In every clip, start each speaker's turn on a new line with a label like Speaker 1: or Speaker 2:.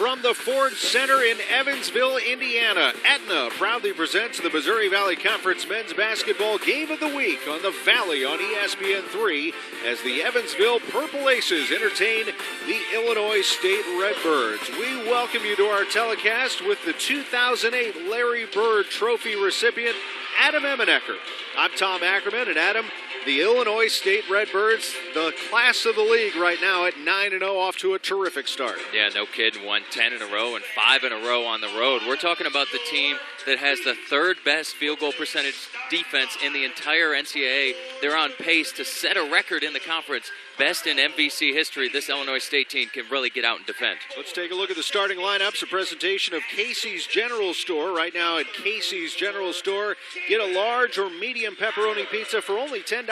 Speaker 1: from the Ford Center in Evansville, Indiana, Aetna proudly presents the Missouri Valley Conference Men's Basketball Game of the Week on the Valley on ESPN3 as the Evansville Purple Aces entertain the Illinois State Redbirds. We welcome you to our telecast with the 2008 Larry Bird Trophy recipient, Adam Emenecker. I'm Tom Ackerman, and Adam, the Illinois State Redbirds, the class of the league right now at 9-0, off to a terrific start.
Speaker 2: Yeah, no kidding. Won 10 in a row and 5 in a row on the road. We're talking about the team that has the third best field goal percentage defense in the entire NCAA. They're on pace to set a record in the conference. Best in MVC history. This Illinois State team can really get out and defend.
Speaker 1: Let's take a look at the starting lineups. A presentation of Casey's General Store. Right now at Casey's General Store, get a large or medium pepperoni pizza for only $10.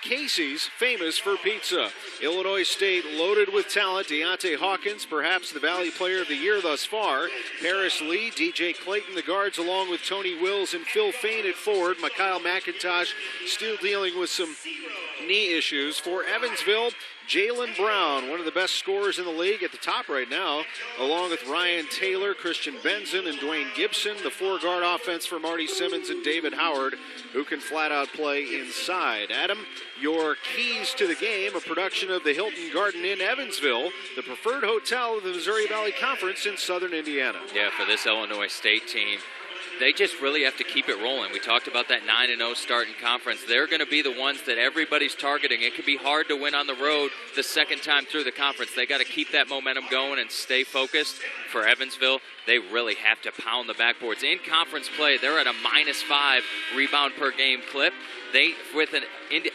Speaker 1: Casey's, famous for pizza. Illinois State loaded with talent. Deontay Hawkins, perhaps the Valley Player of the Year thus far. Paris Lee, DJ Clayton, the guards, along with Tony Wills and Phil Fain at forward. Mikhail McIntosh still dealing with some knee issues. For Evansville, Jalen Brown, one of the best scorers in the league at the top right now, along with Ryan Taylor, Christian Benson, and Dwayne Gibson. The four-guard offense for Marty Simmons and David Howard, who can flat-out play inside. Adam, your keys to the game, a production of the Hilton Garden Inn Evansville, the preferred hotel of the Missouri Valley Conference in southern Indiana.
Speaker 2: Yeah, for this Illinois State team, they just really have to keep it rolling. We talked about that 9-0 start in conference. They're going to be the ones that everybody's targeting. It can be hard to win on the road the second time through the conference. They got to keep that momentum going and stay focused. For Evansville, they really have to pound the backboards. In conference play, they're at a -5 rebound per game clip. They, with an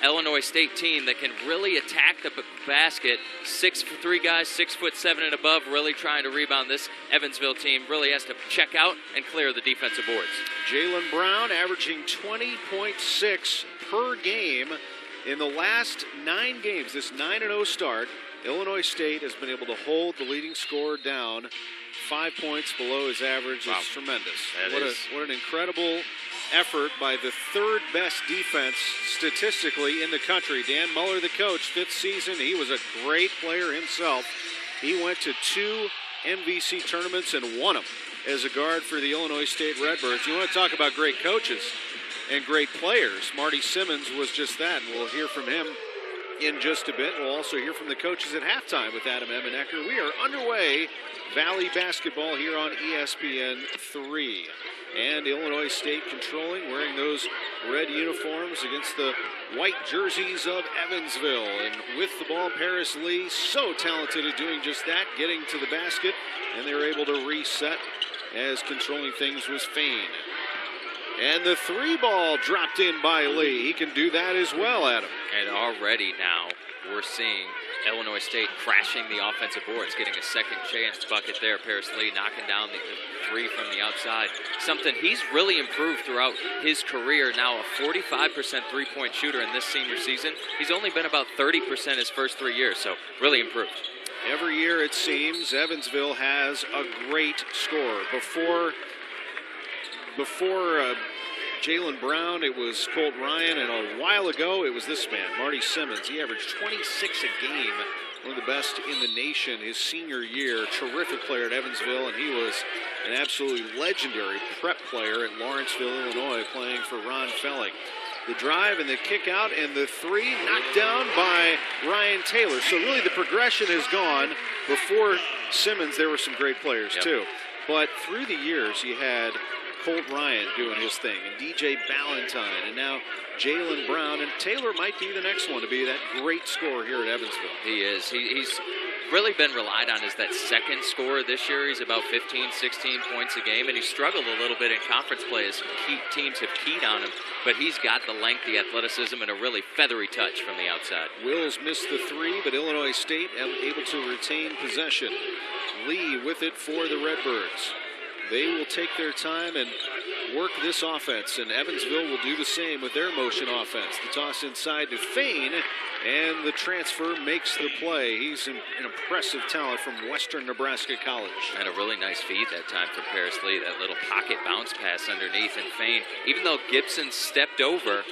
Speaker 2: Illinois State team that can really attack the basket, 6'3" guys, 6'7" and above, really trying to rebound. This Evansville team really has to check out and clear the defensive boards.
Speaker 1: Jalen Brown averaging 20.6 per game in the last 9 games. This 9-0 start, Illinois State has been able to hold the leading scorer down 5 points below his average.
Speaker 2: Wow.
Speaker 1: It's tremendous.
Speaker 2: What
Speaker 1: an incredible effort by the third best defense statistically in the country. Dan Muller, the coach, 5th season. He was a great player himself. He went to 2 MVC tournaments and won them as a guard for the Illinois State Redbirds. You want to talk about great coaches and great players. Marty Simmons was just that, and we'll hear from him in just a bit. We'll also hear from the coaches at halftime with Adam Emenecker. We are underway. Valley basketball here on ESPN3. And Illinois State controlling, wearing those red uniforms against the white jerseys of Evansville. And with the ball, Paris Lee, so talented at doing just that, getting to the basket. And they were able to reset as controlling things was Fain. And the 3 ball dropped in by Lee. He can do that as well, Adam.
Speaker 2: And already now we're seeing Illinois State crashing the offensive boards, getting a second chance bucket there. Paris Lee knocking down the 3 from the outside. Something he's really improved throughout his career. Now a 45% three-point shooter in this senior season. He's only been about 30% his first 3 years, so really improved.
Speaker 1: Every year, it seems, Evansville has a great scorer. Before Jalen Brown, it was Colt Ryan, and a while ago, it was this man, Marty Simmons. He averaged 26 a game, one of the best in the nation his senior year. Terrific player at Evansville, and he was an absolutely legendary prep player at Lawrenceville, Illinois, playing for Ron Felling. The drive and the kick out and the 3 knocked down by Ryan Taylor. So really the progression has gone. Before Simmons, there were some great players too. But through the years, you had Colt Ryan doing his thing, and DJ Ballantyne, and now Jalen Brown, and Taylor might be the next one to be that great scorer here at Evansville.
Speaker 2: He is. He's really been relied on as that second scorer this year. He's about 15, 16 points a game, and he struggled a little bit in conference play as teams have keyed on him, but he's got the length, the athleticism, and a really feathery touch from the outside.
Speaker 1: Wills missed the 3, but Illinois State able to retain possession. Lee with it for the Redbirds. they will take their time and work this offense, and Evansville will do the same with their motion offense. The toss inside to Fain, and the transfer makes the play. He's an impressive talent from Western Nebraska College.
Speaker 2: And a really nice feed that time from Paris Lee, that little pocket bounce pass underneath, and Fain, even though Gibson stepped over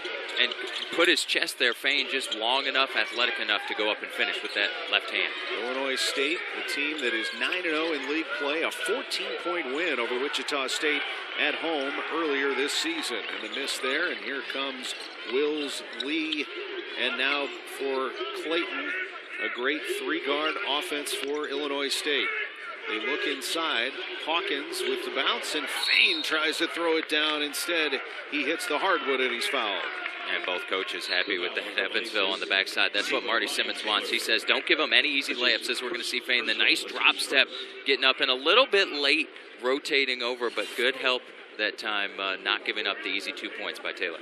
Speaker 2: and put his chest there, Fain just long enough, athletic enough to go up and finish with that left hand.
Speaker 1: Illinois State, a team that is 9-0 in league play, a 14-point win over Wichita State at home earlier this season. And the miss there, and here comes Wills Lee. And now for Clayton, a great three-guard offense for Illinois State. They look inside. Hawkins with the bounce, and Fain tries to throw it down. Instead, he hits the hardwood, and he's fouled.
Speaker 2: And both coaches happy with the Evansville on the backside. That's what Marty Simmons wants. He says, don't give them any easy layups. This we're going to see Fain, the nice drop step, getting up and a little bit late, rotating over, but good help that time, not giving up the easy 2 points by Taylor.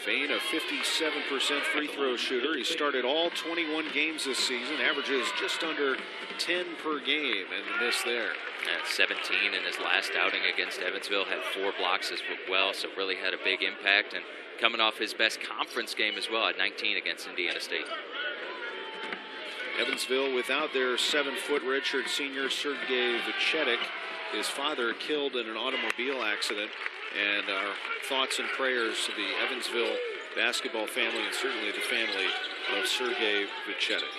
Speaker 1: Fain, a 57% free throw shooter. He started all 21 games this season, averages just under 10 per game, and the miss there.
Speaker 2: And 17 in his last outing against Evansville, had 4 blocks as well, so really had a big impact. And coming off his best conference game as well at 19 against Indiana State.
Speaker 1: Evansville without their 7-foot redshirt senior Sergei Vichetik, his father killed in an automobile accident. And our thoughts and prayers to the Evansville basketball family and certainly the family of Sergei Vichetik.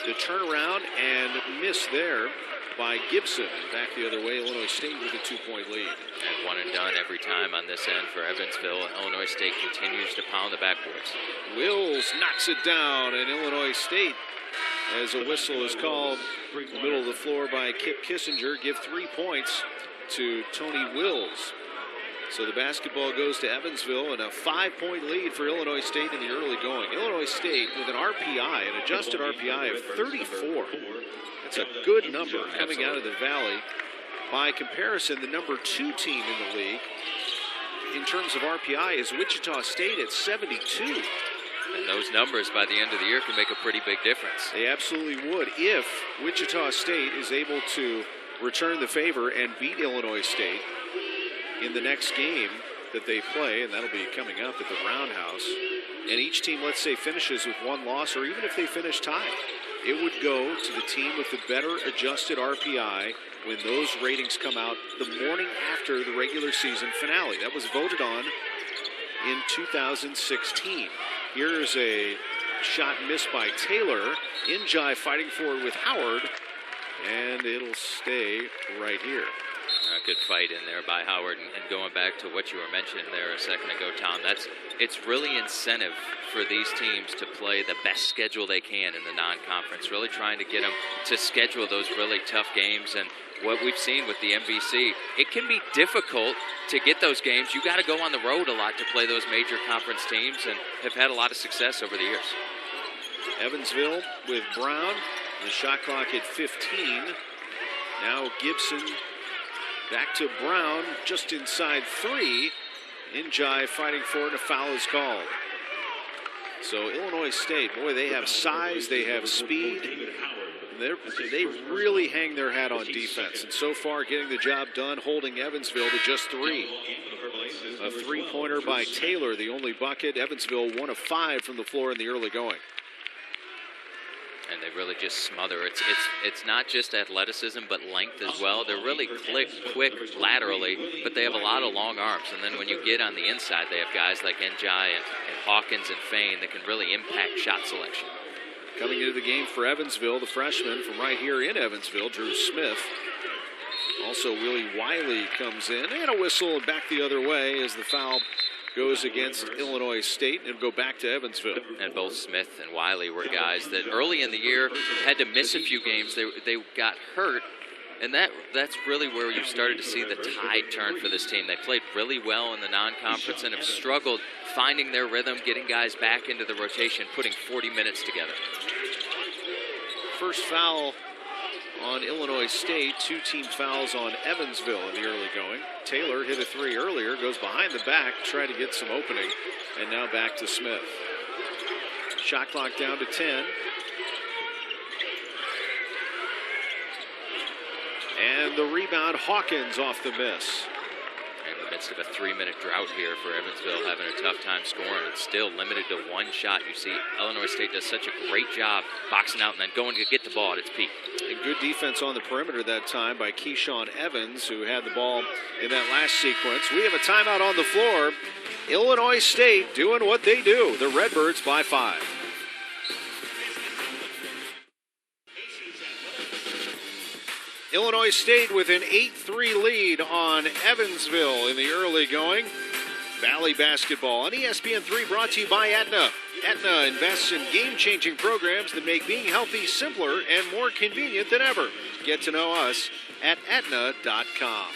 Speaker 1: The turnaround and miss there by Gibson. Back the other way, Illinois State with a 2-point lead.
Speaker 2: And one and done every time on this end for Evansville. Illinois State continues to pound the backboards.
Speaker 1: Wills knocks it down, and Illinois State, as a whistle is called in the middle of the floor by Kip Kissinger, give 3 points to Tony Wills. So the basketball goes to Evansville, and a 5-point lead for Illinois State in the early going. Illinois State with an RPI, an adjusted RPI of 34. That's a good number coming out of the Valley. By comparison, the number 2 team in the league in terms of RPI is Wichita State at 72.
Speaker 2: And those numbers by the end of the year can make a pretty big difference.
Speaker 1: They absolutely would if Wichita State is able to return the favor and beat Illinois State in the next game that they play, and that'll be coming up at the Roundhouse. And each team, let's say, finishes with 1 loss, or even if they finish tied, it would go to the team with the better adjusted RPI when those ratings come out the morning after the regular season finale. That was voted on in 2016. Here's a shot missed by Taylor. Njai fighting for it with Howard, and it'll stay right here.
Speaker 2: A good fight in there by Howard, and going back to what you were mentioning there a second ago, Tom, it's really incentive for these teams to play the best schedule they can in the non-conference, really trying to get them to schedule those really tough games. And what we've seen with the MVC, it can be difficult to get those games. You got to go on the road a lot to play those major conference teams, and have had a lot of success over the years.
Speaker 1: Evansville with Brown, the shot clock at 15. Now Gibson back to Brown, just inside 3. Njai fighting for it, a foul is called. So Illinois State, boy, they have size, they have speed. They really hang their hat on defense. And so far, getting the job done, holding Evansville to just 3. A 3-pointer by Taylor, the only bucket. Evansville 1 of 5 from the floor in the early going.
Speaker 2: And they really just smother. It's not just athleticism, but length as well. They're really quick laterally, but they have a lot of long arms. And then when you get on the inside, they have guys like Njai and Hawkins and Fain that can really impact shot selection.
Speaker 1: Coming into the game for Evansville, the freshman from right here in Evansville, Drew Smith. Also, Willie Wiley comes in, and a whistle, and back the other way as the foul goes against Illinois State and go back to Evansville.
Speaker 2: And both Smith and Wiley were guys that early in the year had to miss a few games. They got hurt, and that's really where you started to see the tide turn for this team. They played really well in the non-conference and have struggled finding their rhythm, getting guys back into the rotation, putting 40 minutes together.
Speaker 1: First foul on Illinois State, 2 team fouls on Evansville in the early going. Taylor hit a 3 earlier, goes behind the back, try to get some opening, and now back to Smith. Shot clock down to 10. And the rebound, Hawkins off the miss.
Speaker 2: In the midst of a 3-minute drought here for Evansville, having a tough time scoring, and still limited to one shot. You see, Illinois State does such a great job boxing out and then going to get the ball at its peak.
Speaker 1: And good defense on the perimeter that time by Keyshawn Evans, who had the ball in that last sequence. We have a timeout on the floor. Illinois State doing what they do. The Redbirds by 5. Illinois State with an 8-3 lead on Evansville in the early going. Valley Basketball on ESPN3 brought to you by Aetna. Aetna invests in game-changing programs that make being healthy simpler and more convenient than ever. Get to know us at Aetna.com.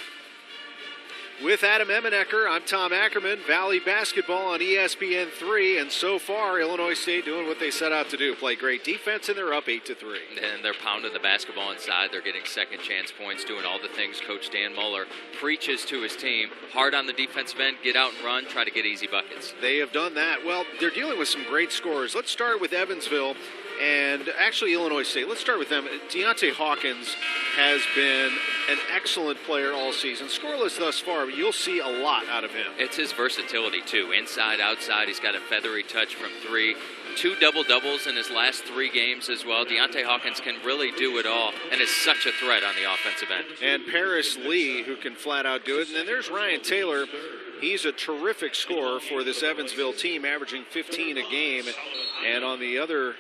Speaker 1: With Adam Emenecker, I'm Tom Ackerman. Valley Basketball on ESPN3, and so far, Illinois State doing what they set out to do. Play great defense, and they're up 8-3.
Speaker 2: And they're pounding the basketball inside. They're getting second chance points, doing all the things Coach Dan Muller preaches to his team. Hard on the defensive end, get out and run, try to get easy buckets.
Speaker 1: They have done that. Well, they're dealing with some great scorers. Let's start with Evansville. And actually, Illinois State. Let's start with them. Deontay Hawkins has been an excellent player all season. Scoreless thus far, but you'll see a lot out of him.
Speaker 2: It's his versatility, too. Inside, outside, he's got a feathery touch from 3. 2 double-doubles in his last 3 games as well. Deontay Hawkins can really do it all and is such a threat on the offensive end.
Speaker 1: And Paris Lee, who can flat out do it. And then there's Ryan Taylor. He's a terrific scorer for this Evansville team, averaging 15 a game. And on the other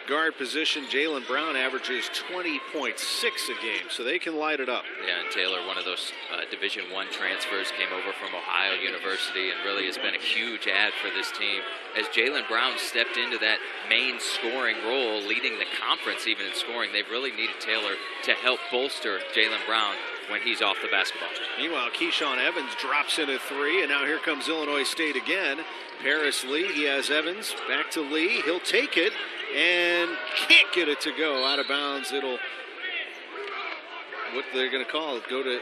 Speaker 1: guard position, Jalen Brown averages 20.6 a game, so they can light it up.
Speaker 2: Yeah, and Taylor, one of those Division I transfers, came over from Ohio University and really has been a huge add for this team. As Jalen Brown stepped into that main scoring role, leading the conference even in scoring, they've really needed Taylor to help bolster Jalen Brown when he's off the basketball.
Speaker 1: Meanwhile, Keyshawn Evans drops in a 3, and now here comes Illinois State again. Paris Lee, he has Evans, back to Lee, he'll take it, and can't get it to go out of bounds. It'll, what they're going to call it, go to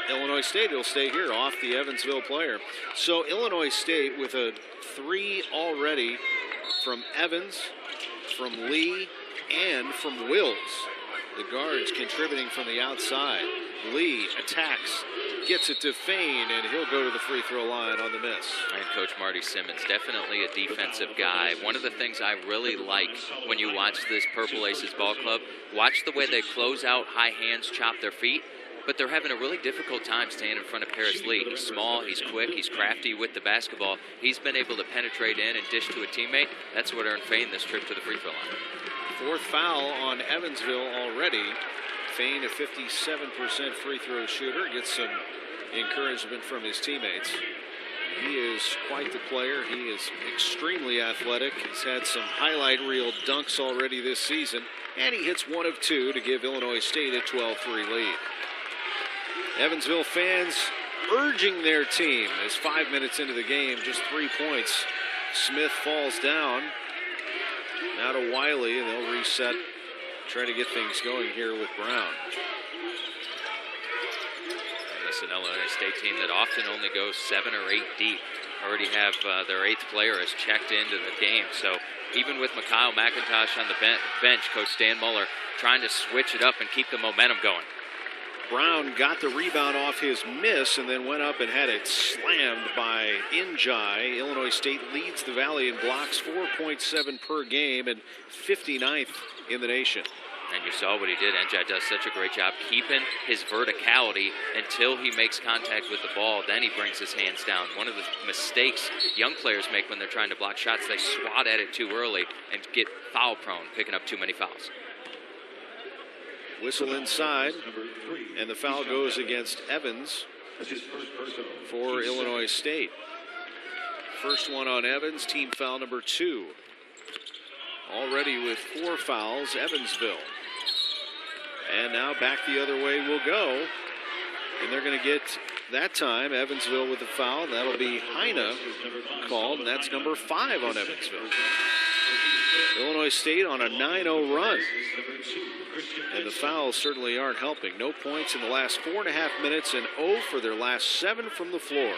Speaker 1: Illinois State. It'll stay here off the Evansville player. So Illinois State with a 3 already from Evans, from Lee, and from Wills. The guards contributing from the outside. Lee attacks, gets it to Fain, and he'll go to the free throw line on the miss.
Speaker 2: And Coach Marty Simmons, definitely a defensive guy. One of the things I really like when you watch this Purple Aces ball club, watch the way they close out, high hands, chop their feet, but they're having a really difficult time staying in front of Paris Lee. He's small, he's quick, he's crafty with the basketball. He's been able to penetrate in and dish to a teammate. That's what earned Fain this trip to the free throw line.
Speaker 1: 4th foul on Evansville already. Fain, a 57% free throw shooter, gets some encouragement from his teammates. He is quite the player. He is extremely athletic. He's had some highlight reel dunks already this season, and he hits 1 of 2 to give Illinois State a 12-3 lead. Evansville fans urging their team as 5 minutes into the game, just 3 points. Smith falls down. Now to Wiley, and they'll reset, try to get things going here with Brown.
Speaker 2: And this is an Illinois State team that often only goes 7 or 8 deep. Already have their 8th player has checked into the game. So even with Mikhail McIntosh on the bench, Coach Dan Muller trying to switch it up and keep the momentum going.
Speaker 1: Brown got the rebound off his miss and then went up and had it slammed by Njai. Illinois State leads the Valley in blocks, 4.7 per game, and 59th in the nation.
Speaker 2: And you saw what he did. Njai does such a great job keeping his verticality until he makes contact with the ball. Then he brings his hands down. One of the mistakes young players make when they're trying to block shots, they swat at it too early and get foul prone, picking up too many fouls.
Speaker 1: Whistle inside, and the foul goes against Evans for Illinois State. First one on Evans, team foul number 2. Already with 4 fouls, Evansville. And now back the other way will go. And they're going to get, that time, Evansville with the foul. That'll be Heine called, and that's number 5 on Evansville. Illinois State on a 9-0 run. And the fouls certainly aren't helping. No points in the last 4.5 minutes and 0 for their last 7 from the floor.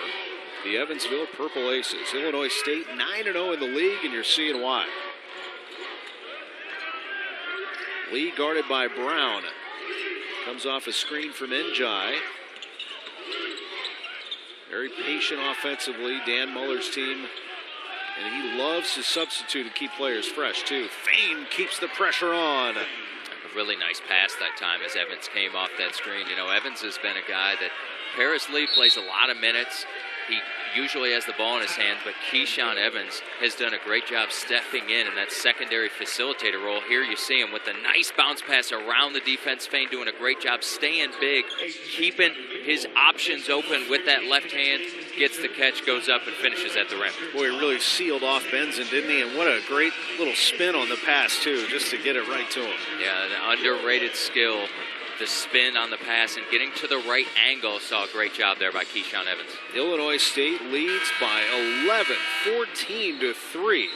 Speaker 1: The Evansville Purple Aces. Illinois State 9-0 in the league, and you're seeing why. Lee guarded by Brown. Comes off a screen from Njai. Very patient offensively, Dan Muller's team. And he loves to substitute and keep players fresh, too. Fain keeps the pressure on.
Speaker 2: A really nice pass that time as Evans came off that screen. You know, Evans has been a guy that Paris Lee plays a lot of minutes. He usually has the ball in his hands, but Keyshawn Evans has done a great job stepping in that secondary facilitator role. Here you see him with a nice bounce pass around the defense. Fain doing a great job staying big, keeping his options open with that left hand, gets the catch, goes up, and finishes at the rim.
Speaker 1: Boy, he really sealed off Benson, didn't he? And what a great little spin on the pass, too, just to get it right to him.
Speaker 2: Yeah, an underrated skill. The spin on the pass and getting to the right angle. Saw a great job there by Keyshawn Evans.
Speaker 1: Illinois State leads by 11, 14-3.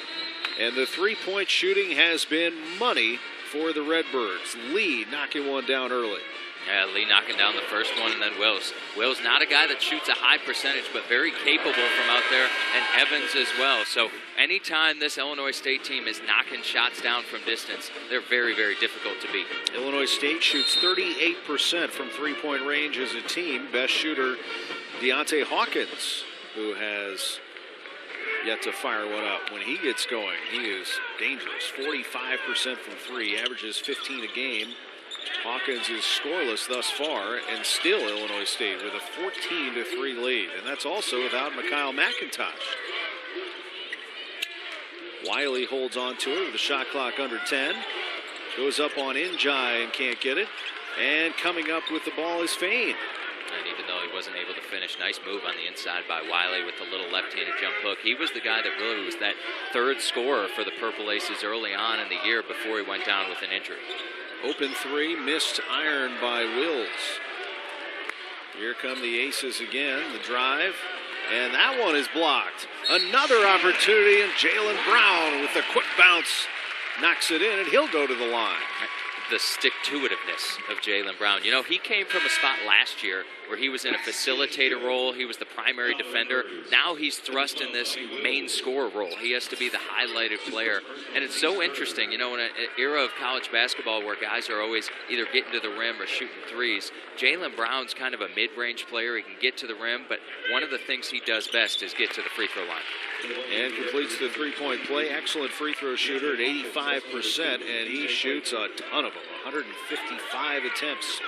Speaker 1: And the three-point shooting has been money for the Redbirds. Lee knocking one down early.
Speaker 2: Yeah, Lee knocking down the first one, and then Wills. Wills not a guy that shoots a high percentage, but very capable from out there, and Evans as well. So anytime this Illinois State team is knocking shots down from distance, they're very, very difficult to beat.
Speaker 1: Illinois State shoots 38% from three-point range as a team. Best shooter, Deontay Hawkins, who has yet to fire one up. When he gets going, he is dangerous. 45% from three, averages 15 a game. Hawkins is scoreless thus far, and still Illinois State with a 14-3 lead. And that's also without Mikhail McIntosh. Wiley holds on to it with the shot clock under 10. Goes up on Njai and can't get it. And coming up with the ball is Fain.
Speaker 2: And even though he wasn't able to finish, nice move on the inside by Wiley with the little left-handed jump hook. He was the guy that really was that third scorer for the Purple Aces early on in the year before he went down with an injury.
Speaker 1: Open three, missed iron by Wills. Here come the Aces again, the drive, and that one is blocked. Another opportunity, and Jalen Brown with the quick bounce knocks it in, and he'll go to the line.
Speaker 2: The stick-to-itiveness of Jalen Brown. You know, he came from a spot last year where he was in a facilitator role. He was the primary defender. Now he's thrust in this main scorer role. He has to be the highlighted player. And it's so interesting, you know, in an era of college basketball where guys are always either getting to the rim or shooting threes, Jalen Brown's kind of a mid-range player. He can get to the rim, but one of the things he does best is get to the free throw line.
Speaker 1: And completes the three-point play. Excellent free throw shooter at 85%, and he shoots a ton of them. 155 attempts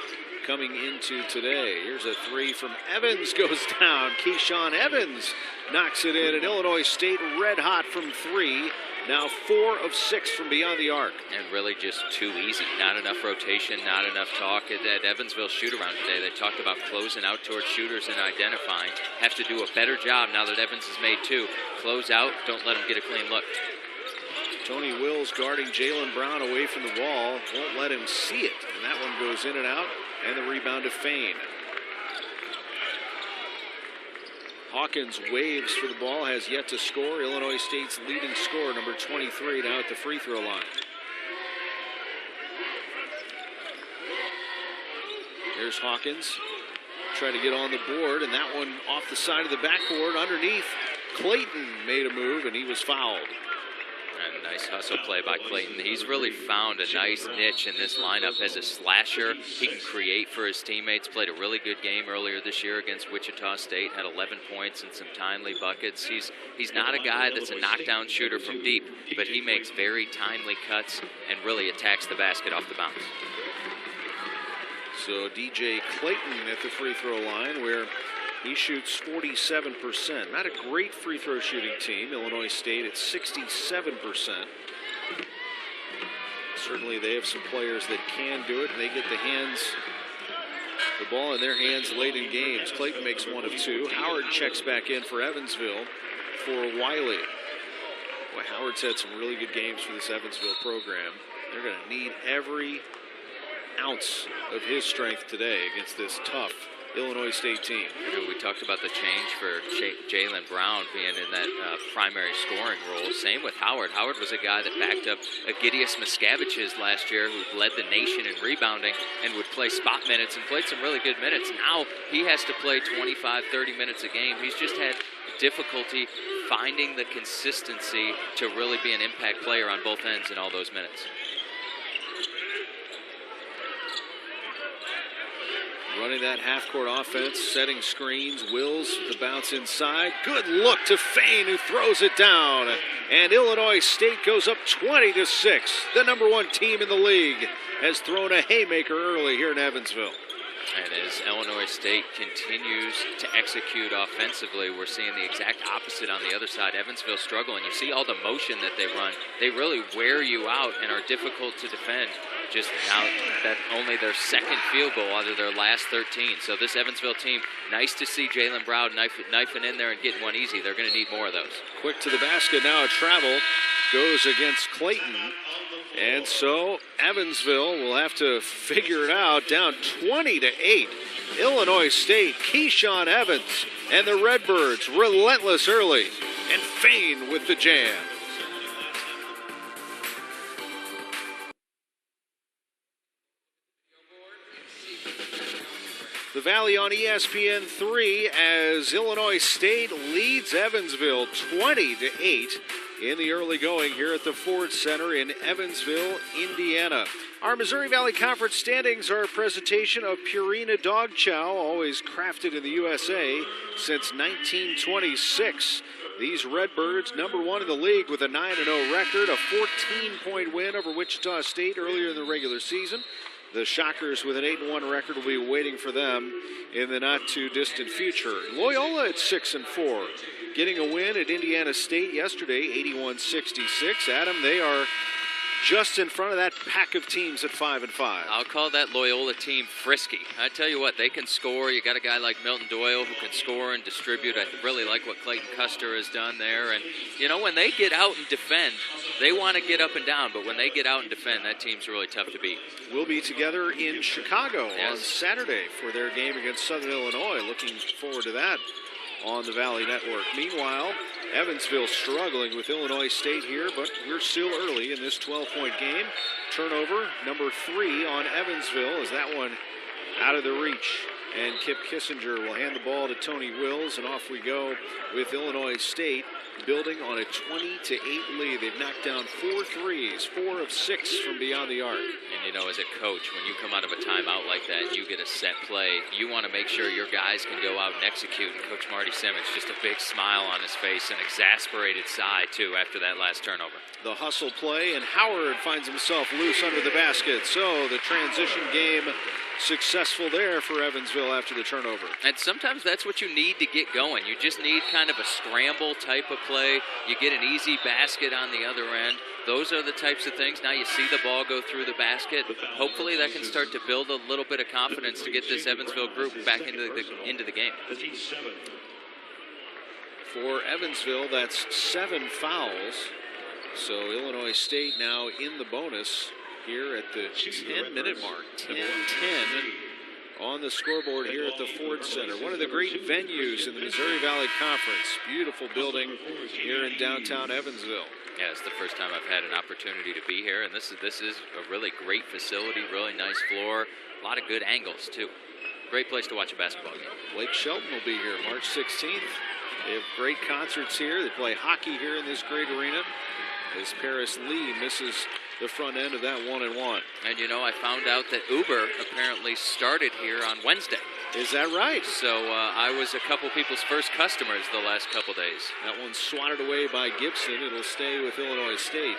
Speaker 1: coming into today. Here's a three from Evans, goes down. Keyshawn Evans knocks it in, and Illinois State red hot from three. Now 4 of 6 from beyond the arc.
Speaker 2: And really just too easy. Not enough rotation, not enough talk. At Evansville shoot-around today, they talked about closing out towards shooters and identifying. Have to do a better job now that Evans has made 2. Close out, don't let him get a clean look.
Speaker 1: Tony Wills guarding Jalen Brown away from the wall. Won't let him see it. And that one goes in and out. And the rebound to Fain. Hawkins waves for the ball, has yet to score. Illinois State's leading scorer, number 23, now at the free throw line. Here's Hawkins. Try to get on the board, and that one off the side of the backboard underneath. Clayton made a move, and he was fouled.
Speaker 2: And a nice hustle play by Clayton. He's really found a nice niche in this lineup as a slasher. He can create for his teammates. Played a really good game earlier this year against Wichita State. Had 11 points and some timely buckets. He's not a guy that's a knockdown shooter from deep, but he makes very timely cuts and really attacks the basket off the bounce.
Speaker 1: So DJ Clayton at the free throw line, where he shoots 47%. Not a great free throw shooting team. Illinois State at 67%. Certainly they have some players that can do it, and they get the ball in their hands late in games. Clayton makes 1 of 2. Howard checks back in for Evansville for Wiley. Boy, Howard's had some really good games for this Evansville program. They're going to need every ounce of his strength today against this tough Illinois State team.
Speaker 2: We talked about the change for Jalen Brown being in that primary scoring role. Same with Howard. Howard was a guy that backed up Agidius Miscavige's last year, who led the nation in rebounding and would play spot minutes and played some really good minutes. Now he has to play 25, 30 minutes a game. He's just had difficulty finding the consistency to really be an impact player on both ends in all those minutes.
Speaker 1: running that half-court offense, setting screens. Wills with the bounce inside. Good look to Fain, who throws it down. And Illinois State goes up 20-6. The number 1 team in the league has thrown a haymaker early here in Evansville.
Speaker 2: And as Illinois State continues to execute offensively, we're seeing the exact opposite on the other side. Evansville struggling. You see all the motion that they run. They really wear you out and are difficult to defend. Just now that only their second field goal out of their last 13. So this Evansville team, nice to see Jalen Brown knifing in there and getting one easy. They're going to need more of those.
Speaker 1: Quick to the basket now. A travel goes against Clayton. And so Evansville will have to figure it out, down 20-8. Illinois State, Keyshawn Evans and the Redbirds relentless early, and Fain with the jam. The Valley on ESPN3 as Illinois State leads Evansville 20-8 in the early going here at the Ford Center in Evansville, Indiana. Our Missouri Valley Conference standings are a presentation of Purina Dog Chow, always crafted in the USA since 1926. These Redbirds, number 1 in the league with a 9-0 record, a 14-point win over Wichita State earlier in the regular season. The Shockers with an 8-1 record will be waiting for them in the not-too-distant future. Loyola at 6-4, getting a win at Indiana State yesterday, 81-66. Adam, they are just in front of that pack of teams at 5-5.
Speaker 2: I'll call that Loyola team frisky. I tell you what, they can score. You got a guy like Milton Doyle who can score and distribute. I really like what Clayton Custer has done there. And, you know, when they get out and defend, they want to get up and down. But when they get out and defend, that team's really tough to beat.
Speaker 1: We'll be together in Chicago on Saturday for their game against Southern Illinois. Looking forward to that on the Valley Network. Meanwhile, Evansville struggling with Illinois State here, but we're still early in this 12-point game. Turnover, number 3 on Evansville. Is that one out of the reach? And Kip Kissinger will hand the ball to Tony Wills, and off we go with Illinois State, building on a 20-8 lead. They've knocked down 4 threes, 4 of 6 from beyond the arc.
Speaker 2: And, you know, as a coach, when you come out of a timeout like that, you get a set play. You want to make sure your guys can go out and execute. And Coach Marty Simmons, just a big smile on his face, an exasperated sigh, too, after that last turnover.
Speaker 1: The hustle play, and Howard finds himself loose under the basket. So the transition game successful there for Evansville after the turnover.
Speaker 2: And sometimes that's what you need to get going. You just need kind of a scramble type of play. You get an easy basket on the other end. Those are the types of things. Now you see the ball go through the basket. Hopefully that can start to build a little bit of confidence to get this Evansville group back into the game.
Speaker 1: For Evansville, that's 7 fouls. So Illinois State now in the bonus here at the 10-minute mark. 10-10 on the scoreboard here at the Ford Center. One of the great venues in the Missouri Valley Conference. Beautiful building here in downtown Evansville.
Speaker 2: Yeah, it's the first time I've had an opportunity to be here, and this is a really great facility, really nice floor, a lot of good angles too. Great place to watch a basketball game.
Speaker 1: Blake Shelton will be here March 16th. They have great concerts here. They play hockey here in this great arena as Paris Lee misses the front end of that 1-1.
Speaker 2: And you know, I found out that Uber apparently started here on Wednesday.
Speaker 1: Is that right?
Speaker 2: So I was a couple people's first customers the last couple days.
Speaker 1: That one's swatted away by Gibson. It'll stay with Illinois State.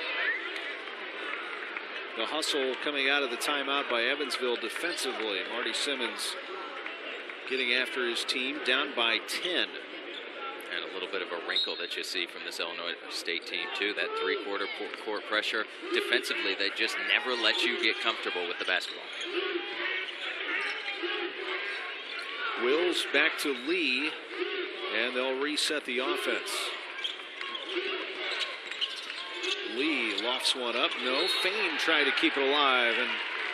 Speaker 1: The hustle coming out of the timeout by Evansville defensively. Marty Simmons getting after his team, down by 10.
Speaker 2: And a little bit of a wrinkle that you see from this Illinois State team, too. That three-quarter court pressure. Defensively, they just never let you get comfortable with the basketball.
Speaker 1: Wills back to Lee, and they'll reset the offense. Lee lofts one up. No, Fain tried to keep it alive and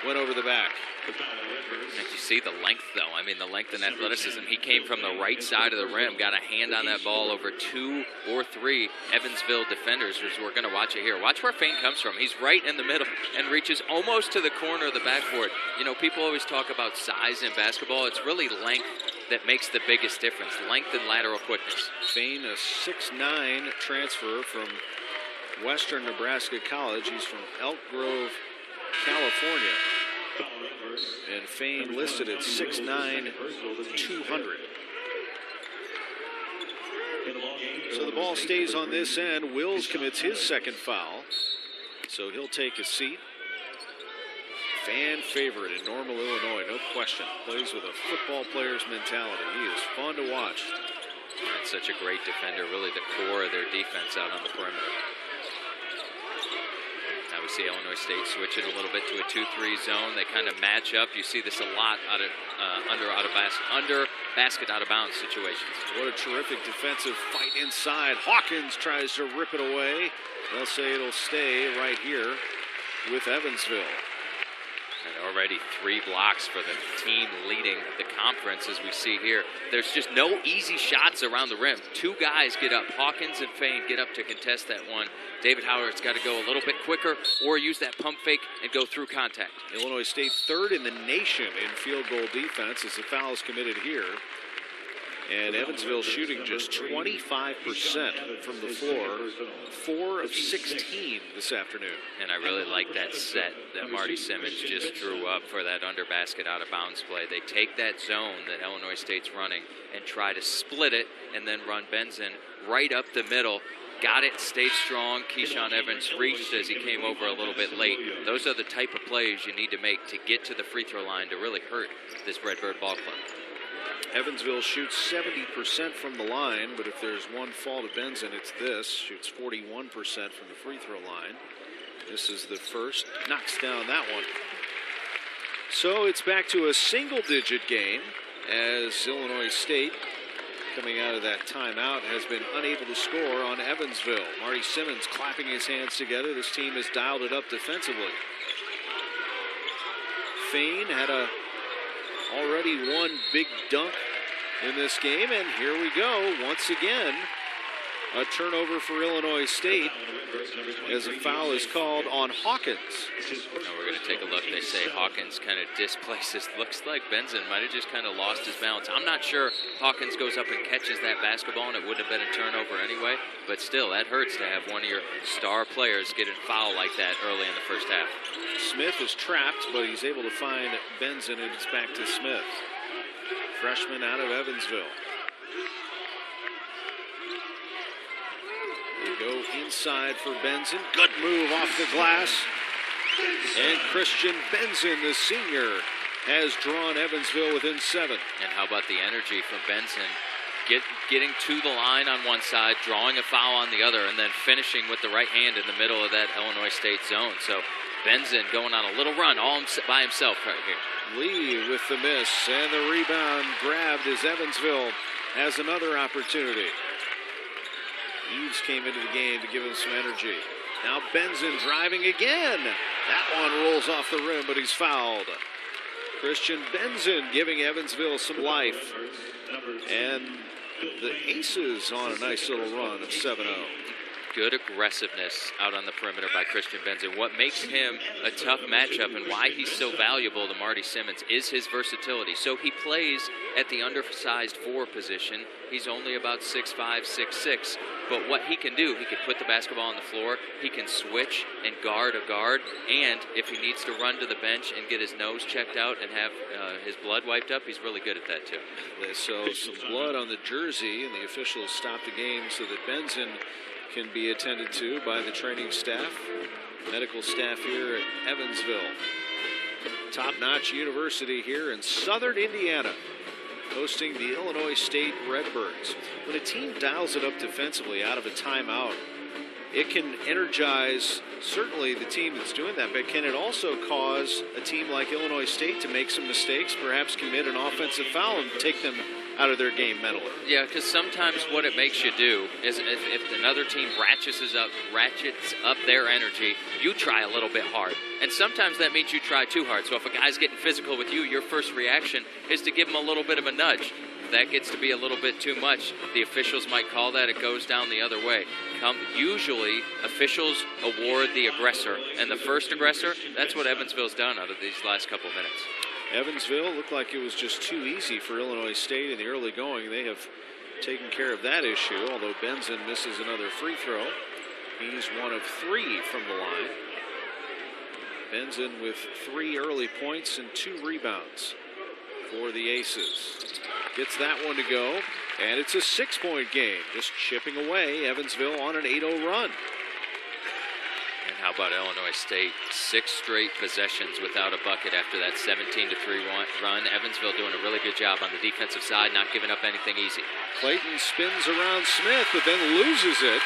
Speaker 1: went over the back.
Speaker 2: And you see the length, though. I mean, the length and athleticism. He came from the right side of the rim, got a hand on that ball over 2 or 3 Evansville defenders, as we're going to watch it here. Watch where Fain comes from. He's right in the middle and reaches almost to the corner of the backboard. You know, people always talk about size in basketball. It's really length that makes the biggest difference, length and lateral quickness.
Speaker 1: Fain, a 6'9" transfer from Western Nebraska College. He's from Elk Grove, California. And Fain listed at 6'9", 200. So the ball stays on this end. Wills commits his second foul, so he'll take a seat. Fan favorite in Normal, Illinois, no question. Plays with a football player's mentality. He is fun to watch.
Speaker 2: And such a great defender, really the core of their defense out on the perimeter. Now we see Illinois State switching a little bit to a 2-3 zone. They kind of match up. You see this a lot out of under basket out of bounds situations.
Speaker 1: What a terrific defensive fight inside. Hawkins tries to rip it away. They'll say it'll stay right here with Evansville.
Speaker 2: And already 3 blocks for the team leading the conference, as we see here. There's just no easy shots around the rim. 2 guys get up. Hawkins and Fain get up to contest that one. David Howard's got to go a little bit quicker or use that pump fake and go through contact.
Speaker 1: Illinois State 3rd in the nation in field goal defense as the foul is committed here. And Evansville shooting just 25% from the floor, 4 of 16 this afternoon.
Speaker 2: And I really like that set that Marty Simmons just drew up for that under basket out of bounds play. They take that zone that Illinois State's running and try to split it and then run Benson right up the middle. Got it, stayed strong. Keyshawn Evans reached as he came over a little bit late. Those are the type of plays you need to make to get to the free throw line to really hurt this Redbird ball club.
Speaker 1: Evansville shoots 70% from the line, but if there's one fall to Benson, it's this. Shoots 41% from the free throw line. This is the first. Knocks down that one. So it's back to a single-digit game as Illinois State, coming out of that timeout, has been unable to score on Evansville. Marty Simmons clapping his hands together. This team has dialed it up defensively. Fain had already one big dunk in this game, and here we go once again. A turnover for Illinois State as a foul is called on Hawkins.
Speaker 2: Now we're going to take a look. They say Hawkins kind of displaces. Looks like Benson might have just kind of lost his balance. I'm not sure Hawkins goes up and catches that basketball, and it wouldn't have been a turnover anyway. But still, that hurts to have one of your star players get a foul like that early in the first half.
Speaker 1: Smith is trapped, but he's able to find Benson, and it's back to Smith. Freshman out of Evansville. They go inside for Benson. Good move off the glass. And Christian Benson, the senior, has drawn Evansville within 7.
Speaker 2: And how about the energy from Benson? Getting to the line on one side, drawing a foul on the other, and then finishing with the right hand in the middle of that Illinois State zone. So Benson going on a little run all by himself right here.
Speaker 1: Lee with the miss, and the rebound grabbed as Evansville has another opportunity. Eves came into the game to give him some energy. Now Benson driving again. That one rolls off the rim, but he's fouled. Christian Benson giving Evansville some life. And the Aces on a nice little run of 7-0.
Speaker 2: Good aggressiveness out on the perimeter by Christian Benson. What makes him a tough matchup and why he's so valuable to Marty Simmons is his versatility. So he plays at the undersized 4 position. He's only about 6'5", 6'6", but what he can do, he can put the basketball on the floor, he can switch and guard a guard, and if he needs to run to the bench and get his nose checked out and have his blood wiped up, he's really good at that too.
Speaker 1: So some blood on the jersey, and the officials stop the game so that Benson can be attended to by the training staff, medical staff here at Evansville. Top-notch university here in southern Indiana, hosting the Illinois State Redbirds. When a team dials it up defensively out of a timeout, it can energize certainly the team that's doing that, but can it also cause a team like Illinois State to make some mistakes, perhaps commit an offensive foul and take them out of their game mentally?
Speaker 2: Yeah, because sometimes what it makes you do is if another team ratchets up their energy, you try a little bit hard. And sometimes that means you try too hard. So if a guy's getting physical with you, your first reaction is to give him a little bit of a nudge. If that gets to be a little bit too much, the officials might call that. It goes down the other way. Usually, officials award the aggressor. And the first aggressor, that's what Evansville's done out of these last couple minutes.
Speaker 1: Evansville looked like it was just too easy for Illinois State in the early going. They have taken care of that issue, although Benson misses another free throw. He's 1 of 3 from the line. Benson with 3 early points and 2 rebounds for the Aces. Gets that one to go, and it's a 6-point game. Just chipping away, Evansville on an 8-0 run.
Speaker 2: And how about Illinois State? 6 straight possessions without a bucket after that 17-3 run. Evansville doing a really good job on the defensive side, not giving up anything easy.
Speaker 1: Clayton spins around Smith, but then loses it.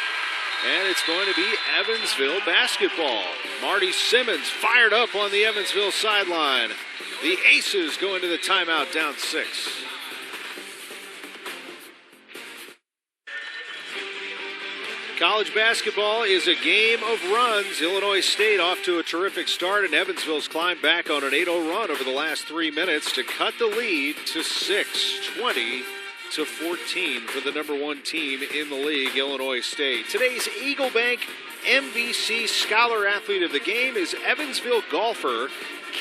Speaker 1: And it's going to be Evansville basketball. Marty Simmons fired up on the Evansville sideline. The Aces go into the timeout down 6. College basketball is a game of runs. Illinois State off to a terrific start, and Evansville's climbed back on an 8-0 run over the last 3 minutes to cut the lead to 6, 20-14 for the number 1 team in the league, Illinois State. Today's Eagle Bank MVC Scholar Athlete of the Game is Evansville golfer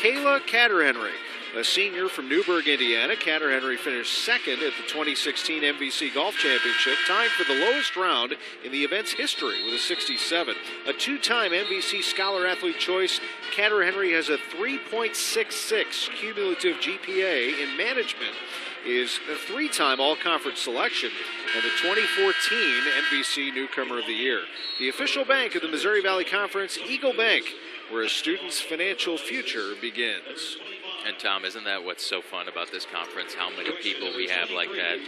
Speaker 1: Kayla Catterhenry, a senior from Newburgh, Indiana. Catterhenry finished second at the 2016 MVC Golf Championship, tied for the lowest round in the event's history with a 67. A 2-time MVC Scholar Athlete choice, Catterhenry has a 3.66 cumulative GPA in management, is a 3-time All-Conference selection, and the 2014 MVC Newcomer of the Year. The official bank of the Missouri Valley Conference, Eagle Bank, where a student's financial future begins.
Speaker 2: And Tom, isn't that what's so fun about this conference? How many people we have like that?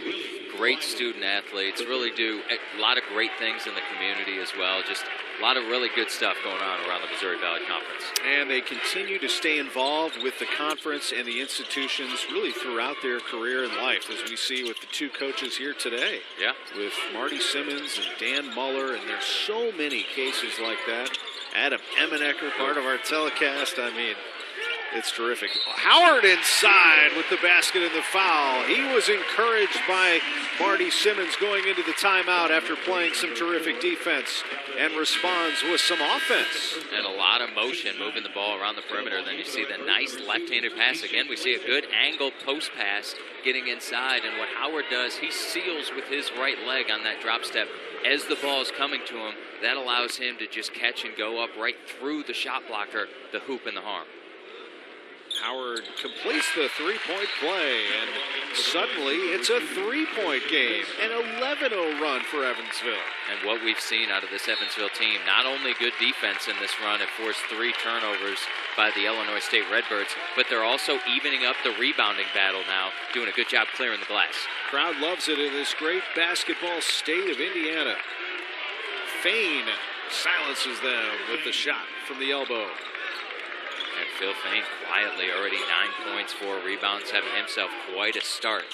Speaker 2: Great student athletes, really do a lot of great things in the community as well. Just a lot of really good stuff going on around the Missouri Valley Conference.
Speaker 1: And they continue to stay involved with the conference and the institutions really throughout their career and life, as we see with the 2 coaches here today.
Speaker 2: Yeah.
Speaker 1: With Marty Simmons and Dan Muller, and there's so many cases like that. Adam Emenecker, part of our telecast. I mean, it's terrific. Howard inside with the basket and the foul. He was encouraged by Marty Simmons going into the timeout after playing some terrific defense, and responds with some offense.
Speaker 2: And a lot of motion moving the ball around the perimeter. Then you see the nice left-handed pass again. We see a good angle post pass getting inside. And what Howard does, he seals with his right leg on that drop step as the ball is coming to him. That allows him to just catch and go up right through the shot blocker, the hoop and the arm.
Speaker 1: Howard completes the 3-point play, and suddenly it's a 3-point game, an 11-0 run for Evansville.
Speaker 2: And what we've seen out of this Evansville team, not only good defense in this run, it forced 3 turnovers by the Illinois State Redbirds, but they're also evening up the rebounding battle now, doing a good job clearing the glass.
Speaker 1: Crowd loves it in this great basketball state of Indiana. Fain silences them with the shot from the elbow.
Speaker 2: And Phil Fain quietly already 9 points, 4 rebounds, having himself quite a start.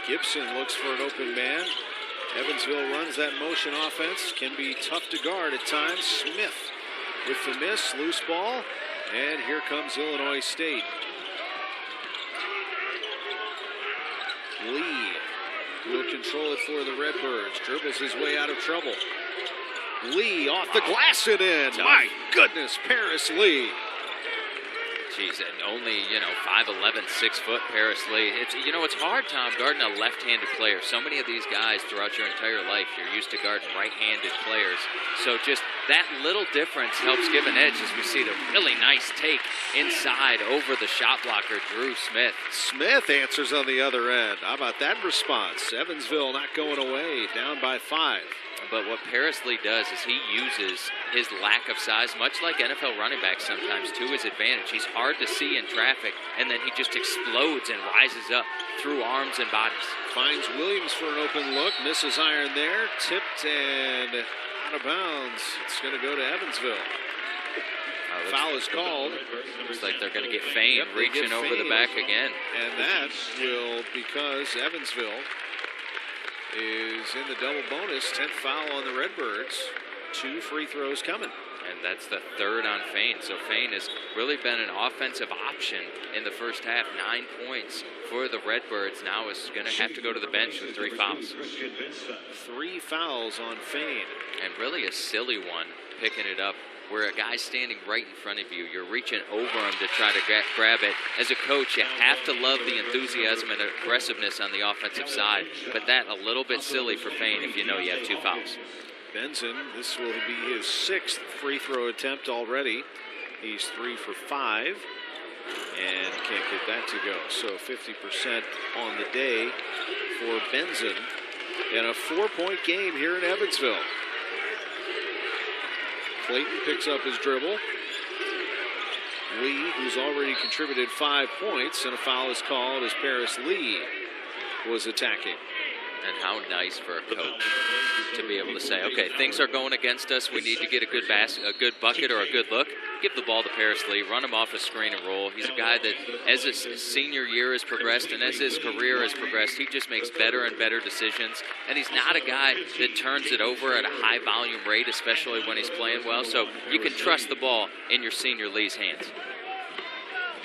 Speaker 1: Gibson looks for an open man. Evansville runs that motion offense. Can be tough to guard at times. Smith with the miss, loose ball. And here comes Illinois State. Lee will control it for the Redbirds. Dribbles his way out of trouble. Lee off the glass and in. My goodness, Paris Lee.
Speaker 2: Jeez, and only, 5'11", 6-foot Paris Lee. It's hard, Tom, guarding a left-handed player. So many of these guys throughout your entire life, you're used to guarding right-handed players. So just that little difference helps give an edge as we see the really nice take inside over the shot blocker, Drew Smith.
Speaker 1: Smith answers on the other end. How about that response? Evansville not going away, down by 5.
Speaker 2: But what Paris Lee does is he uses his lack of size, much like NFL running backs sometimes, to his advantage. He's hard to see in traffic, and then he just explodes and rises up through arms and bodies.
Speaker 1: Finds Williams for an open look, misses iron there, tipped and out of bounds. It's going to go to Evansville. Foul is called.
Speaker 2: Looks like they're going to get Fain reaching over the back again.
Speaker 1: And that will, because Evansville is in the double bonus, 10th foul on the Redbirds. 2 free throws coming.
Speaker 2: And that's the 3rd on Fain. So Fain has really been an offensive option in the first half. 9 points for the Redbirds. Now is going to have to go to the bench with 3 fouls.
Speaker 1: 3 fouls on Fain.
Speaker 2: And really a silly one, picking it up where a guy's standing right in front of you. You're reaching over him to try to grab it. As a coach, you have to love the enthusiasm and aggressiveness on the offensive side. But that a little bit silly for Fain if you know you have 2 fouls.
Speaker 1: Benson, this will be his 6th free throw attempt already. He's 3 for 5 and can't get that to go. So 50% on the day for Benson, and a 4-point game here in Evansville. Clayton picks up his dribble. Lee, who's already contributed 5 points, and a foul is called as Paris Lee was attacking.
Speaker 2: And how nice for a coach to be able to say, okay, things are going against us. We need to get a good bucket or a good look. Give the ball to Paris Lee, run him off a screen and roll. He's a guy that, as his senior year has progressed and as his career has progressed, he just makes better and better decisions. And he's not a guy that turns it over at a high volume rate, especially when he's playing well. So you can trust the ball in your senior Lee's hands.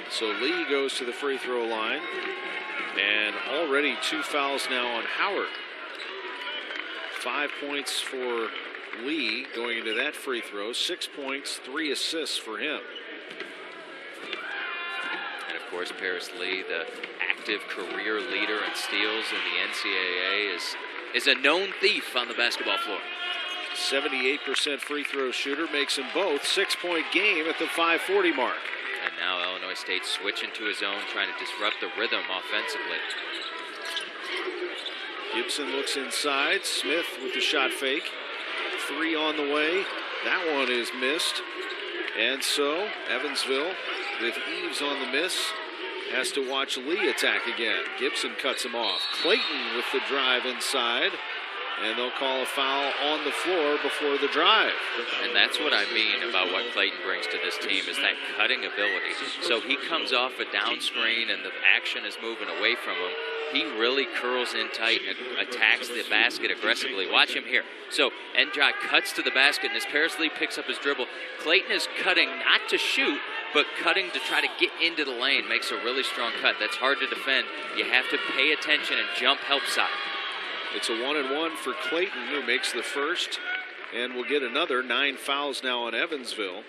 Speaker 1: So Lee goes to the free throw line. And already 2 fouls now on Howard. 5 points for Lee going into that free throw. 6 points, 3 assists for him.
Speaker 2: And of course, Paris Lee, the active career leader in steals in the NCAA, is a known thief on the basketball floor.
Speaker 1: 78% free throw shooter, makes them both. 6-point game at the 5:40 mark.
Speaker 2: And now Illinois State switching to his own, trying to disrupt the rhythm offensively.
Speaker 1: Gibson looks inside. Smith with the shot fake. 3 on the way. That one is missed. And so Evansville, with Eves on the miss, has to watch Lee attack again. Gibson cuts him off. Clayton with the drive inside. And they'll call a foul on the floor before the drive.
Speaker 2: And that's what I mean about what Clayton brings to this team, is that cutting ability. So he comes off a down screen and the action is moving away from him. He really curls in tight and attacks the basket aggressively. Watch him here. So Njai cuts to the basket, and as Paris Lee picks up his dribble, Clayton is cutting not to shoot, but cutting to try to get into the lane. Makes a really strong cut. That's hard to defend. You have to pay attention and jump help side.
Speaker 1: It's a 1-and-1 for Clayton, who makes the first, and will get another. 9 fouls now on Evansville.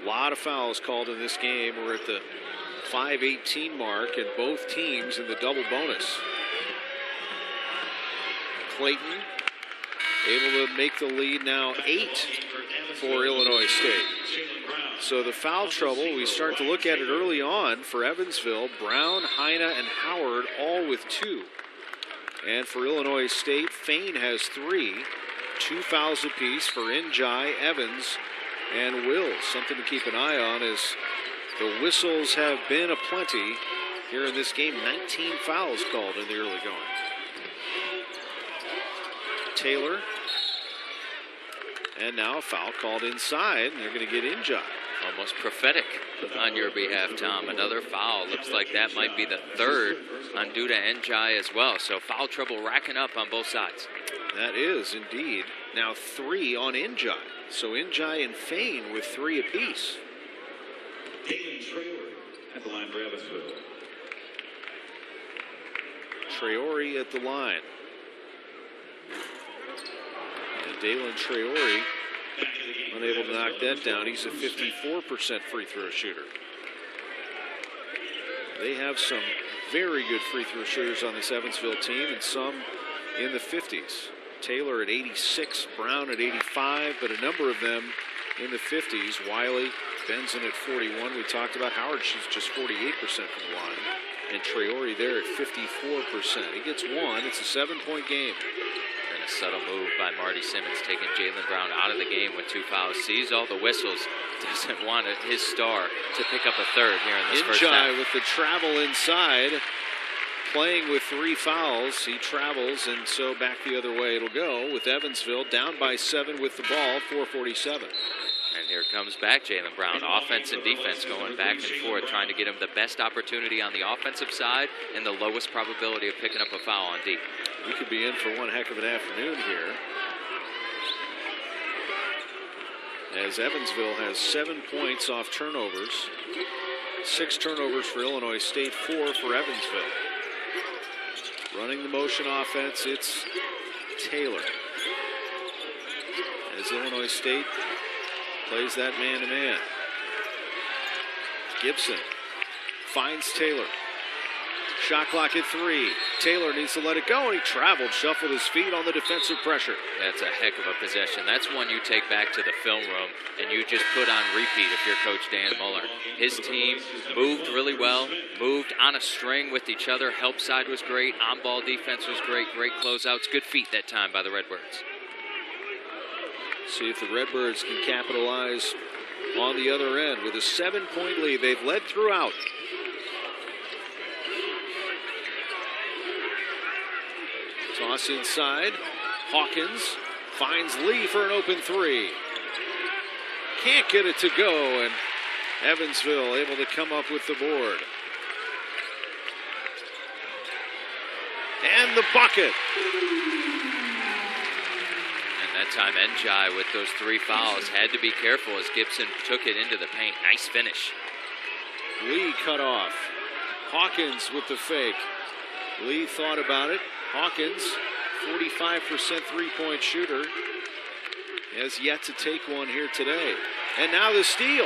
Speaker 1: A lot of fouls called in this game. We're at the 5:18 mark, and both teams in the double bonus. Clayton able to make the lead now 8 for Illinois State. So the foul trouble, we start to look at it early on for Evansville. Brown, Heine, and Howard all with 2. And for Illinois State, Fain has 3. 2 fouls apiece for Njai, Evans, and Wills. Something to keep an eye on as the whistles have been aplenty here in this game. 19 fouls called in the early going. Taylor. And now a foul called inside, and they're going to get Njai.
Speaker 2: Almost prophetic on your behalf, Tom. Another foul. Looks like that might be the 3rd on due to Njai as well. So foul trouble racking up on both sides.
Speaker 1: That is indeed now 3 on Njai. So Njai and Fain with 3 apiece.
Speaker 3: At the line for Evansville.
Speaker 1: Traore at the line. And Dalen Traore unable to knock that down. He's a 54% free throw shooter. They have some very good free throw shooters on this Evansville team, and some in the 50s. Taylor at 86, Brown at 85, but a number of them in the 50s. Wiley, Benson at 41. We talked about Howard shoots just 48% from the line. And Traore there at 54%. He gets 1. It's a 7-point game.
Speaker 2: And a subtle move by Marty Simmons, taking Jaylen Brown out of the game with 2 fouls. Sees all the whistles. Doesn't want his star to pick up a 3rd here in this first half.
Speaker 1: Njai with the travel inside. Playing with 3 fouls. He travels, and so back the other way it'll go with Evansville down by 7 with the ball, 4:47.
Speaker 2: And here comes back Jaylen Brown. Offense and defense going back and forth, trying to get him the best opportunity on the offensive side and the lowest probability of picking up a foul on D.
Speaker 1: We could be in for one heck of an afternoon here, as Evansville has 7 points off turnovers. 6 turnovers for Illinois State, 4 for Evansville. Running the motion offense, it's Taylor. As Illinois State plays that man-to-man. Gibson finds Taylor. Shot clock at 3. Taylor needs to let it go, and he traveled, shuffled his feet on the defensive pressure.
Speaker 2: That's a heck of a possession. That's one you take back to the film room and you just put on repeat if you're Coach Dan Muller. His team moved really well, moved on a string with each other. Help side was great. On-ball defense was great. Great closeouts. Good feet that time by the Redbirds.
Speaker 1: See if the Redbirds can capitalize on the other end with a 7-point lead. They've led throughout. Toss inside. Hawkins finds Lee for an open 3. Can't get it to go, and Evansville able to come up with the board. And the bucket.
Speaker 2: And that time Njai with those 3 fouls had to be careful as Gibson took it into the paint. Nice finish.
Speaker 1: Lee cut off. Hawkins with the fake. Lee thought about it. Hawkins, 45% three-point shooter, has yet to take one here today. And now the steal.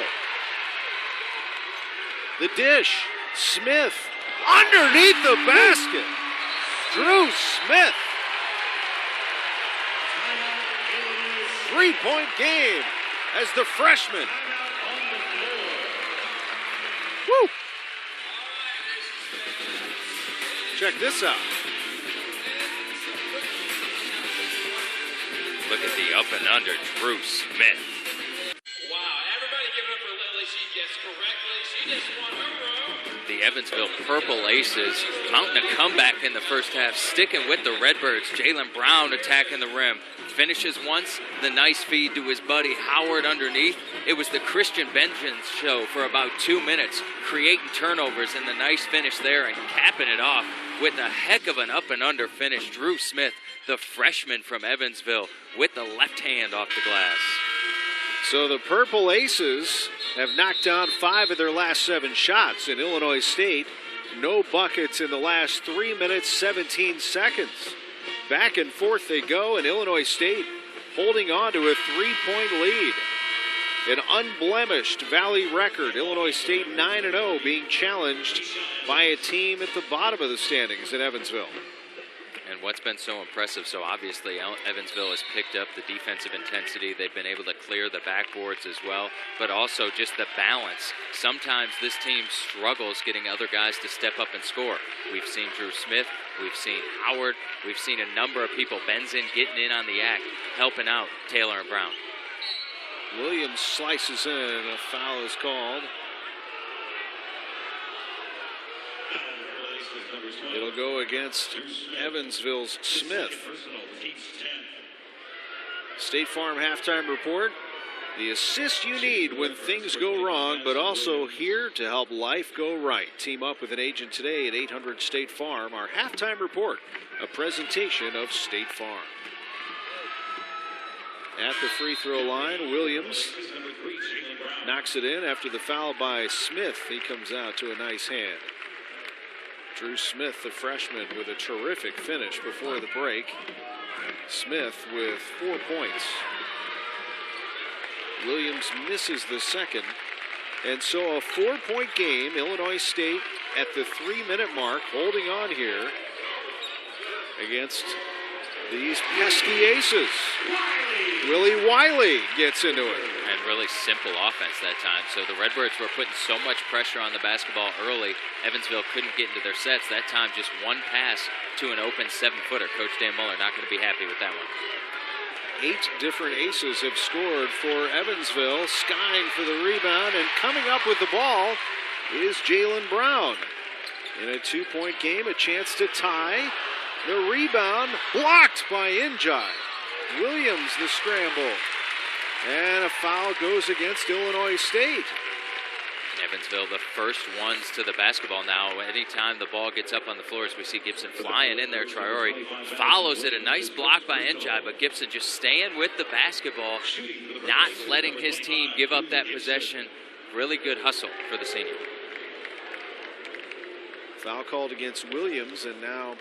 Speaker 1: The dish. Smith underneath the basket. Drew Smith. 3-point game as the freshman. Woo! Check this out.
Speaker 2: Look at the up and under, Drew Smith.
Speaker 4: Wow, everybody give it up for Lily. She guessed correctly. She just won her row.
Speaker 2: The Evansville Purple Aces mounting a comeback in the first half, sticking with the Redbirds. Jalen Brown attacking the rim. Finishes once, the nice feed to his buddy Howard underneath. It was the Christian Benjamin show for about 2 minutes, creating turnovers and the nice finish there and capping it off with a heck of an up and under finish. Drew Smith, the freshman from Evansville, with the left hand off the glass.
Speaker 1: So the Purple Aces have knocked down 5 of their last 7 shots. In Illinois State, no buckets in the last 3 minutes, 17 seconds. Back and forth they go, and Illinois State holding on to a 3-point lead. An unblemished Valley record. Illinois State 9-0 being challenged by a team at the bottom of the standings in Evansville.
Speaker 2: And what's been so impressive, so obviously Evansville has picked up the defensive intensity. They've been able to clear the backboards as well, but also just the balance. Sometimes this team struggles getting other guys to step up and score. We've seen Drew Smith, we've seen Howard, we've seen a number of people, Benzin getting in on the act, helping out Taylor and Brown.
Speaker 1: Williams slices in, a foul is called. It'll go against Evansville's Smith. State Farm halftime report. The assist you need when things go wrong, but also here to help life go right. Team up with an agent today at 800 State Farm. Our halftime report, a presentation of State Farm. At the free throw line, Williams knocks it in after the foul by Smith. He comes out to a nice hand. Drew Smith, the freshman, with a terrific finish before the break. Smith with 4 points. Williams misses the second. And so a 4-point game. Illinois State at the 3-minute mark, holding on here against these pesky Aces. Willie Wiley gets into it.
Speaker 2: And really simple offense that time. So the Redbirds were putting so much pressure on the basketball early. Evansville couldn't get into their sets. That time just one pass to an open 7-footer. Coach Dan Muller not going to be happy with that one.
Speaker 1: 8 different Aces have scored for Evansville. Skying for the rebound, and coming up with the ball is Jalen Brown. In a 2-point game, a chance to tie. The rebound blocked by Njai. Williams the scramble. And a foul goes against Illinois State.
Speaker 2: Evansville, the first ones to the basketball now. Anytime the ball gets up on the floor, as we see Gibson flying in there, Traore follows it. A nice block by Njai, but Gibson just staying with the basketball, not letting his team give up that possession. Really good hustle for the senior.
Speaker 1: Foul called against Williams, and now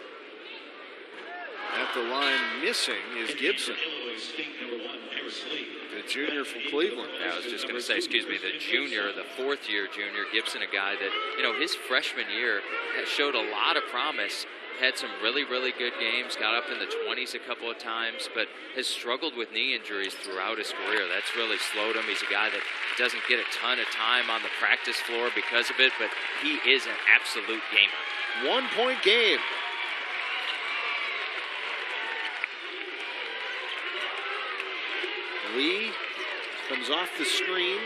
Speaker 1: at the line missing is Gibson.
Speaker 3: State number 1, Harris Lee.
Speaker 1: The junior from Cleveland.
Speaker 2: I was just going to say, excuse me, the junior, the fourth-year junior, Gibson, a guy that, his freshman year showed a lot of promise, had some really, really good games, got up in the 20s a couple of times, but has struggled with knee injuries throughout his career. That's really slowed him. He's a guy that doesn't get a ton of time on the practice floor because of it, but he is an absolute gamer.
Speaker 1: 1-point game. Lee comes off the screen.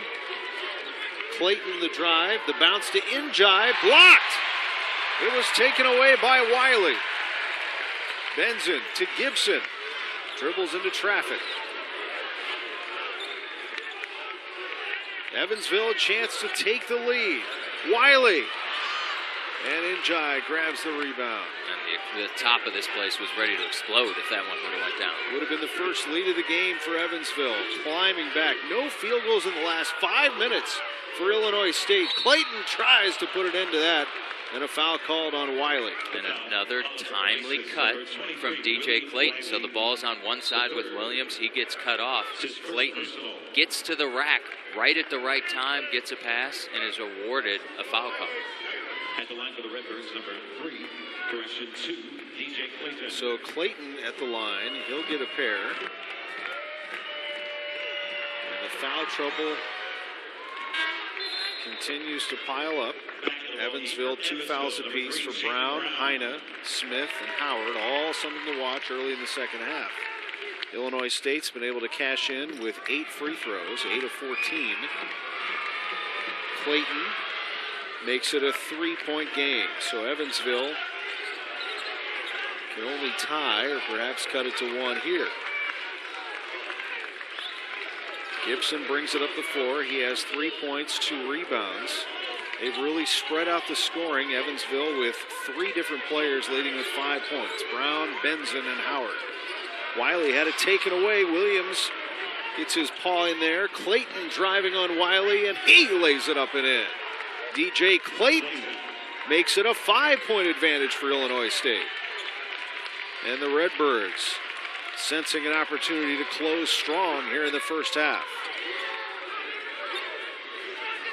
Speaker 1: Clayton the drive. The bounce to Injai. Blocked. It was taken away by Wiley. Benson to Gibson. Dribbles into traffic. Evansville a chance to take the lead. Wiley. And Injai grabs the rebound.
Speaker 2: And the top of this place was ready to explode if that one would have went down.
Speaker 1: Would have been the first lead of the game for Evansville. Climbing back. No field goals in the last 5 minutes for Illinois State. Clayton tries to put an end to that. And a foul called on Wiley.
Speaker 2: And another timely cut from DJ Clayton. So the ball's on one side with Williams. He gets cut off. Clayton gets to the rack right at the right time, gets a pass, and is awarded a foul call.
Speaker 3: At the line for the Redbirds, number 3, correction 2, DJ Clayton.
Speaker 1: So Clayton at the line. He'll get a pair. And the foul trouble continues to pile up. Evansville 2 fouls apiece for Brown, Heine, Smith, and Howard. All something to watch early in the second half. Illinois State's been able to cash in with 8 free throws, 8 of 14. Clayton makes it a 3-point game. So Evansville can only tie or perhaps cut it to 1 here. Gibson brings it up the floor. He has 3 points, 2 rebounds. They've really spread out the scoring. Evansville with 3 different players leading with 5 points. Brown, Benson, and Howard. Wiley had it taken away. Williams gets his paw in there. Clayton driving on Wiley, and he lays it up and in. DJ Clayton makes it a 5-point advantage for Illinois State. And the Redbirds sensing an opportunity to close strong here in the first half.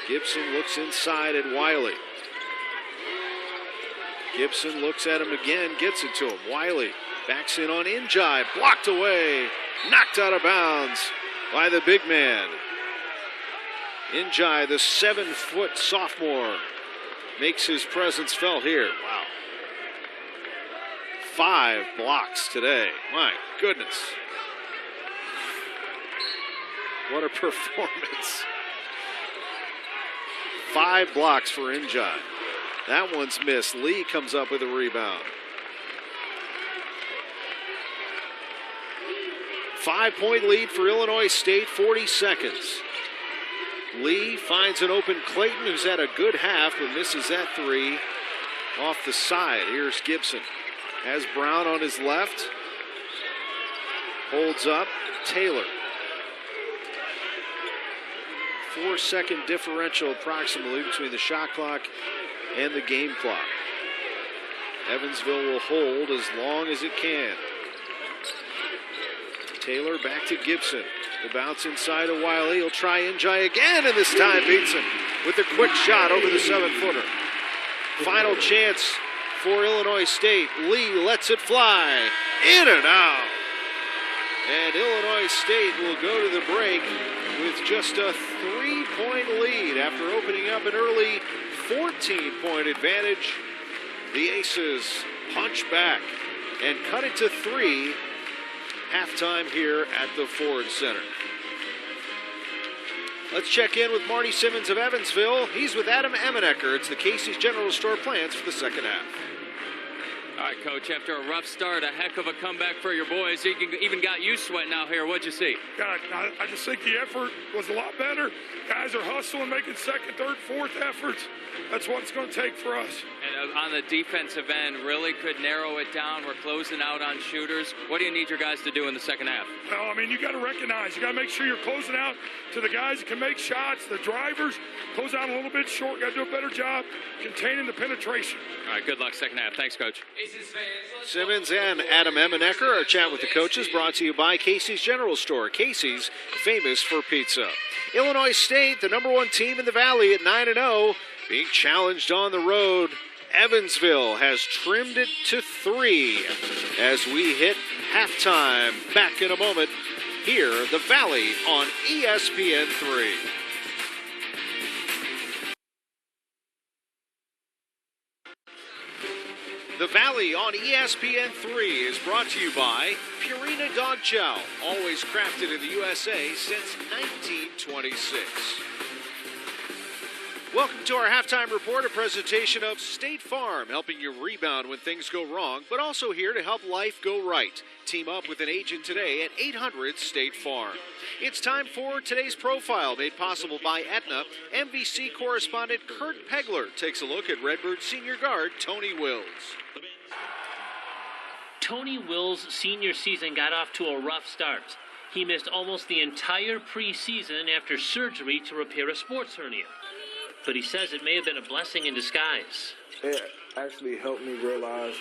Speaker 1: Gibson looks inside at Wiley. Gibson looks at him again, gets it to him. Wiley backs in on Injai, blocked away, knocked out of bounds by the big man. Injai, the 7-foot sophomore, makes his presence felt here. Wow. 5 blocks today. My goodness. What a performance. 5 blocks for Injai. That one's missed. Lee comes up with a rebound. 5-point lead for Illinois State, 40 seconds. Lee finds an open Clayton, who's had a good half, but misses that 3 off the side. Here's Gibson. Has Brown on his left. Holds up. Taylor. 4-second differential approximately between the shot clock and the game clock. Evansville will hold as long as it can. Taylor back to Gibson. The bounce inside of Wiley. He'll try Injai again, and this time beats him with a quick shot over the 7-footer. Final chance for Illinois State. Lee lets it fly. In and out. And Illinois State will go to the break with just a 3-point lead after opening up an early 14-point advantage. The Aces punch back and cut it to 3. Halftime here at the Ford Center. Let's check in with Marty Simmons of Evansville. He's with Adam Emenecker. It's the Casey's General Store plans for the second half.
Speaker 5: All right, Coach, after a rough start, a heck of a comeback for your boys. You even got you sweating out here. What'd you see?
Speaker 6: God, I just think the effort was a lot better. Guys are hustling, making second, third, fourth efforts. That's what it's going to take for us.
Speaker 5: And on the defensive end, really could narrow it down. We're closing out on shooters. What do you need your guys to do in the second half?
Speaker 6: Well, I mean, you got to recognize. You got to make sure you're closing out to the guys that can make shots, the drivers. Close out a little bit short. Got to do a better job containing the penetration.
Speaker 5: All right, good luck second half. Thanks, Coach.
Speaker 1: Simmons and Adam Emenecker. Our chat with the coaches brought to you by Casey's General Store. Casey's, famous for pizza. Illinois State, the number 1 team in the Valley at 9-0, being challenged on the road. Evansville has trimmed it to 3 as we hit halftime. Back in a moment. Here, the Valley on ESPN3. The Valley on ESPN3 is brought to you by Purina Dog Chow, always crafted in the USA since 1926. Welcome to our halftime report, a presentation of State Farm, helping you rebound when things go wrong, but also here to help life go right. Team up with an agent today at 800 State Farm. It's time for today's profile, made possible by Aetna. MVC correspondent Kurt Pegler takes a look at Redbird senior guard Tony Wills.
Speaker 7: Tony Wills' senior season got off to a rough start. He missed almost the entire preseason after surgery to repair a sports hernia. But he says it may have been a blessing in disguise.
Speaker 8: It actually helped me realize,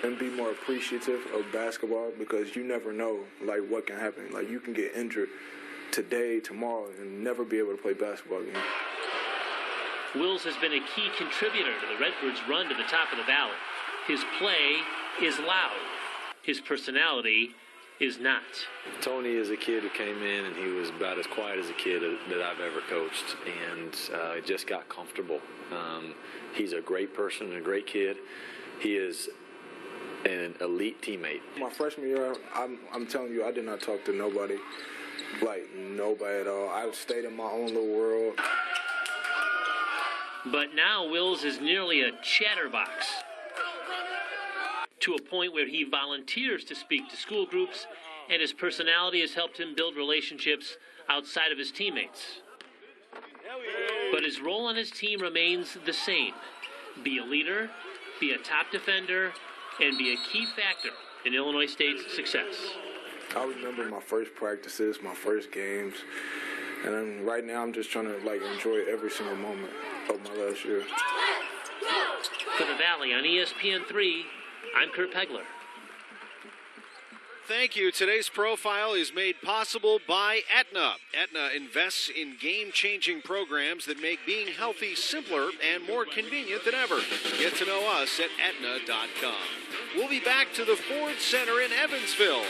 Speaker 8: and be more appreciative of basketball, because you never know, what can happen. You can get injured today, tomorrow, and never be able to play basketball again.
Speaker 7: Wills has been a key contributor to the Redbirds' run to the top of the Valley. His play is loud. His personality is not.
Speaker 9: Tony is a kid who came in and he was about as quiet as a kid that I've ever coached, and just got comfortable. He's a great person and a great kid. He is an elite teammate.
Speaker 8: My freshman year, I'm telling you, I did not talk to nobody, nobody at all. I stayed in my own little world.
Speaker 7: But now Wills is nearly a chatterbox, to a point where he volunteers to speak to school groups, and his personality has helped him build relationships outside of his teammates. But his role on his team remains the same: be a leader, be a top defender, and be a key factor in Illinois State's success.
Speaker 8: I remember my first practices, my first games, and right now I'm just trying to enjoy every single moment of my last year.
Speaker 7: For the Valley on ESPN3, I'm Kurt Pegler.
Speaker 1: Thank you. Today's profile is made possible by Aetna. Aetna invests in game-changing programs that make being healthy simpler and more convenient than ever. Get to know us at Aetna.com. We'll be back to the Ford Center in Evansville.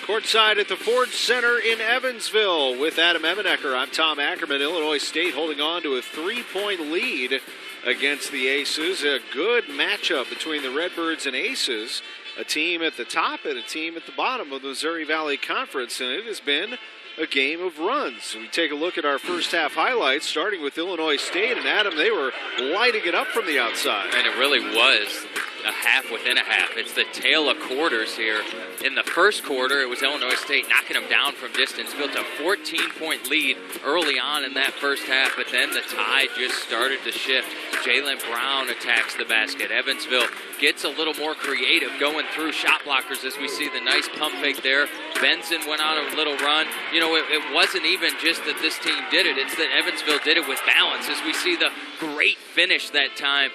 Speaker 1: Courtside at the Ford Center in Evansville with Adam Emenecker. I'm Tom Ackerman. Illinois State holding on to a 3-point lead against the Aces. A good matchup between the Redbirds and Aces, a team at the top and a team at the bottom of the Missouri Valley Conference, and it has been a game of runs. We take a look at our first half highlights, starting with Illinois State, and Adam, they were lighting it up from the outside.
Speaker 2: And it really was a half within a half. It's the tale of quarters here. In the first quarter, it was Illinois State knocking them down from distance, built a 14-point lead early on in that first half, but then the tide just started to shift. Jalen Brown attacks the basket. Evansville gets a little more creative going through shot blockers as we see the nice pump fake there. Benson went on a little run. You know, it wasn't even just that this team did it. It's that Evansville did it with balance as we see the great finish that time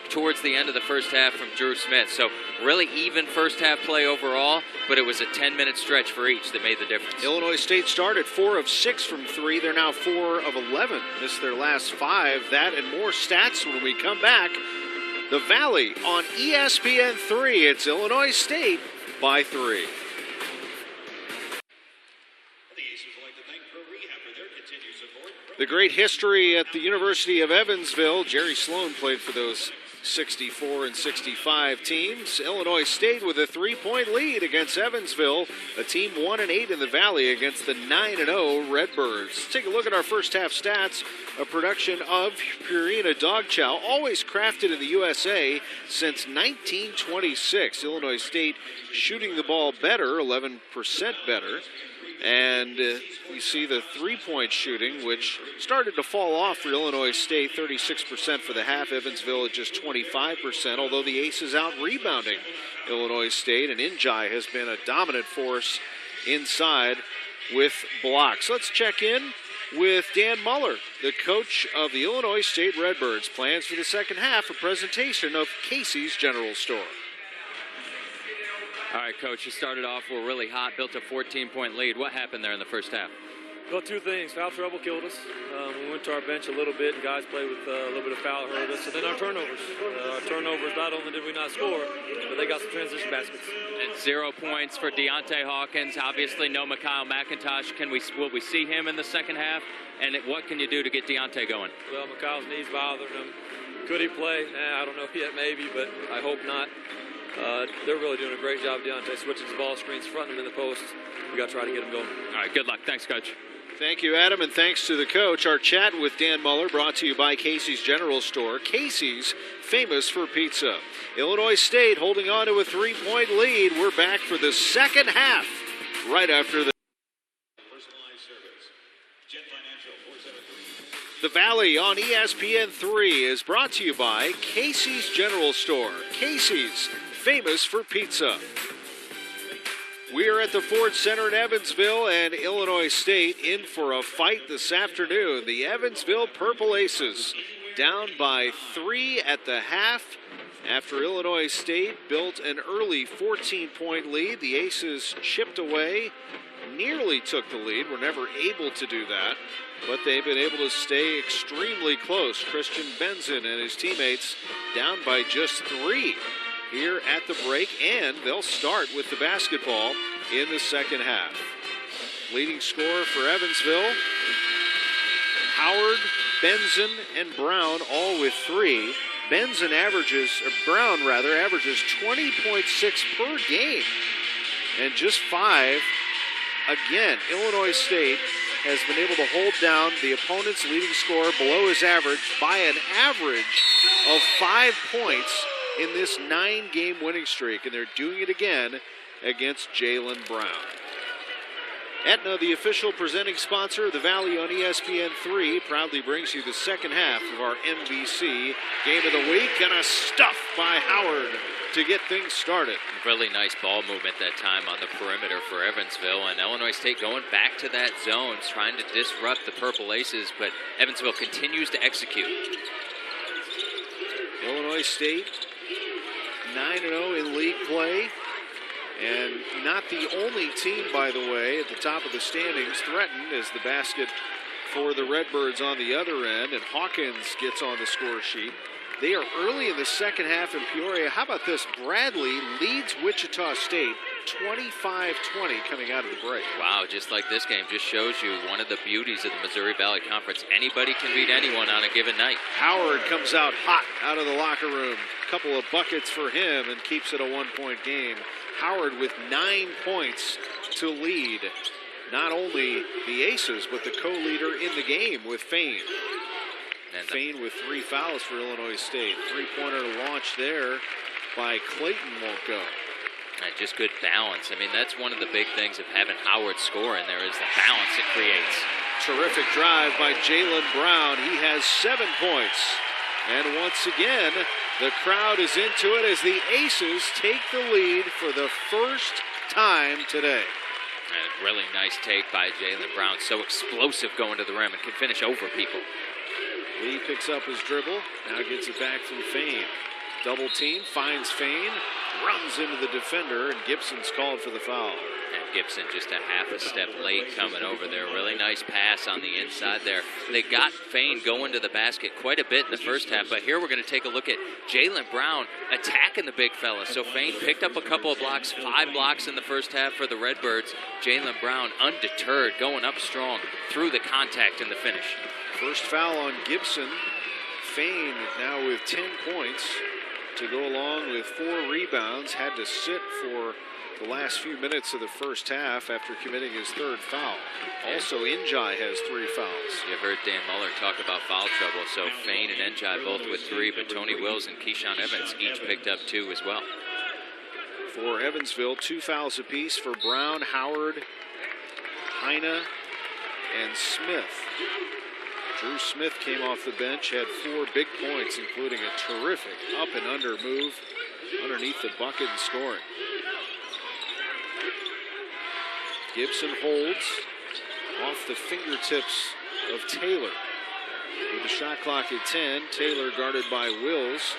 Speaker 2: towards the end of the first half from Drew Smith. So really even first half play overall, but it was a 10-minute stretch for each that made the difference.
Speaker 1: Illinois State started 4 of 6 from 3. They're now 4 of 11. Missed their last 5. That and more stats when we come back. The Valley on ESPN3. It's Illinois State by 3. The great history at the University of Evansville. Jerry Sloan played for those 64 and 65 teams. Illinois State with a 3-point lead against Evansville, a team 1-8 in the Valley against the 9-0 Redbirds. Take a look at our first half stats, a production of Purina Dog Chow, always crafted in the USA since 1926. Illinois State shooting the ball better, 11% better. And we see the three-point shooting, which started to fall off for Illinois State, 36% for the half. Evansville at just 25%, although the Aces out rebounding Illinois State. And Njai has been a dominant force inside with blocks. Let's check in with Dan Muller, the coach of the Illinois State Redbirds. Plans for the second half, a presentation of Casey's General Store.
Speaker 5: All right, Coach, you started off, we're really hot, built a 14-point lead. What happened there in the first half?
Speaker 10: Well, two things. Foul trouble killed us. We went to our bench a little bit, and guys played with a little bit of foul, hurt us. And then our turnovers. Not only did we not score, but they got some transition baskets.
Speaker 5: And 0 points for Deontay Hawkins. Obviously, no Mikhail McIntosh. Will we see him in the second half? And what can you do to get Deontay going?
Speaker 10: Well, Mikhail's knees bothering him. Could he play? I don't know yet, maybe, but I hope not. They're really doing a great job, Deontay, switching his ball screens, fronting him in the post. We got to try to get him going.
Speaker 5: All right, good luck. Thanks, Coach.
Speaker 1: Thank you, Adam, and thanks to the coach. Our chat with Dan Muller brought to you by Casey's General Store. Casey's, famous for pizza. Illinois State holding on to a 3-point lead. We're back for the second half right after the The Valley on ESPN3 is brought to you by Casey's General Store. Casey's, famous for pizza. We are at the Ford Center in Evansville, and Illinois State in for a fight this afternoon. The Evansville Purple Aces down by 3 at the half after Illinois State built an early 14-point lead. The Aces chipped away, nearly took the lead. Were never able to do that, but they've been able to stay extremely close. Christian Benson and his teammates down by just 3 here at the break, and they'll start with the basketball in the second half. Leading scorer for Evansville, Howard, Benson, and Brown all with 3. Brown averages 20.6 per game, and just 5. Again, Illinois State has been able to hold down the opponent's leading scorer below his average by an average of 5 points in this 9-game winning streak, and they're doing it again against Jalen Brown. Aetna, the official presenting sponsor of the Valley on ESPN3, proudly brings you the second half of our MVC Game of the Week, and a stuff by Howard to get things started.
Speaker 2: Really nice ball movement that time on the perimeter for Evansville, and Illinois State going back to that zone, trying to disrupt the Purple Aces, but Evansville continues to execute.
Speaker 1: Illinois State 9-0 in league play, and not the only team, by the way, at the top of the standings threatened as the basket for the Redbirds on the other end, and Hawkins gets on the score sheet. They are early in the second half in Peoria. How about this? Bradley leads Wichita State 25-20 coming out of the break.
Speaker 2: Wow, just like this game, just shows you one of the beauties of the Missouri Valley Conference. Anybody can beat anyone on a given night.
Speaker 1: Howard comes out hot out of the locker room. A couple of buckets for him and keeps it a 1-point game. Howard with 9 points to lead not only the Aces, but the co-leader in the game with Fain. And Fain with 3 fouls for Illinois State. 3-pointer launch there by Clayton won't go.
Speaker 2: And just good balance. I mean, that's one of the big things of having Howard score in there is the balance it creates.
Speaker 1: Terrific drive by Jalen Brown. He has 7 points. And once again, the crowd is into it as the Aces take the lead for the first time today.
Speaker 2: A really nice take by Jalen Brown. So explosive going to the rim and can finish over people.
Speaker 1: Lee picks up his dribble, now gets it back from Fain. Double team, finds Fain, runs into the defender, and Gibson's called for the foul.
Speaker 2: And Gibson just a half a step late coming over there. Really nice pass on the inside there. They got Fain going to the basket quite a bit in the first half, but here we're going to take a look at Jalen Brown attacking the big fella. So Fain picked up a couple of blocks, 5 blocks in the first half for the Redbirds. Jalen Brown undeterred, going up strong through the contact in the finish.
Speaker 1: First foul on Gibson. Fain now with 10 points to go along with 4 rebounds. Had to sit for the last few minutes of the first half after committing his 3rd foul. Also, Njai has 3 fouls.
Speaker 2: You heard Dan Muller talk about foul trouble, so Fain and Njai both with 3, but Tony Wills and Keyshawn Evans each picked up 2 as well.
Speaker 1: For Evansville, 2 fouls apiece for Brown, Howard, Heine, and Smith. Drew Smith came off the bench, had 4 big points, including a terrific up and under move underneath the bucket and scoring. Gibson holds off the fingertips of Taylor. With the shot clock at 10, Taylor guarded by Wills.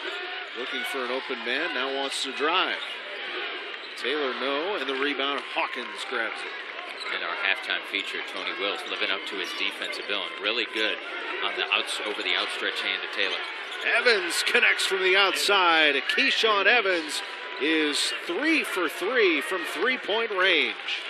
Speaker 1: Looking for an open man, now wants to drive. Taylor no, and the rebound, Hawkins grabs it.
Speaker 2: And our halftime feature, Tony Wills, living up to his defensive bill and really good on the over the outstretched hand to Taylor.
Speaker 1: Evans connects from the outside. Keyshawn Evans is 3 for 3 from three-point range.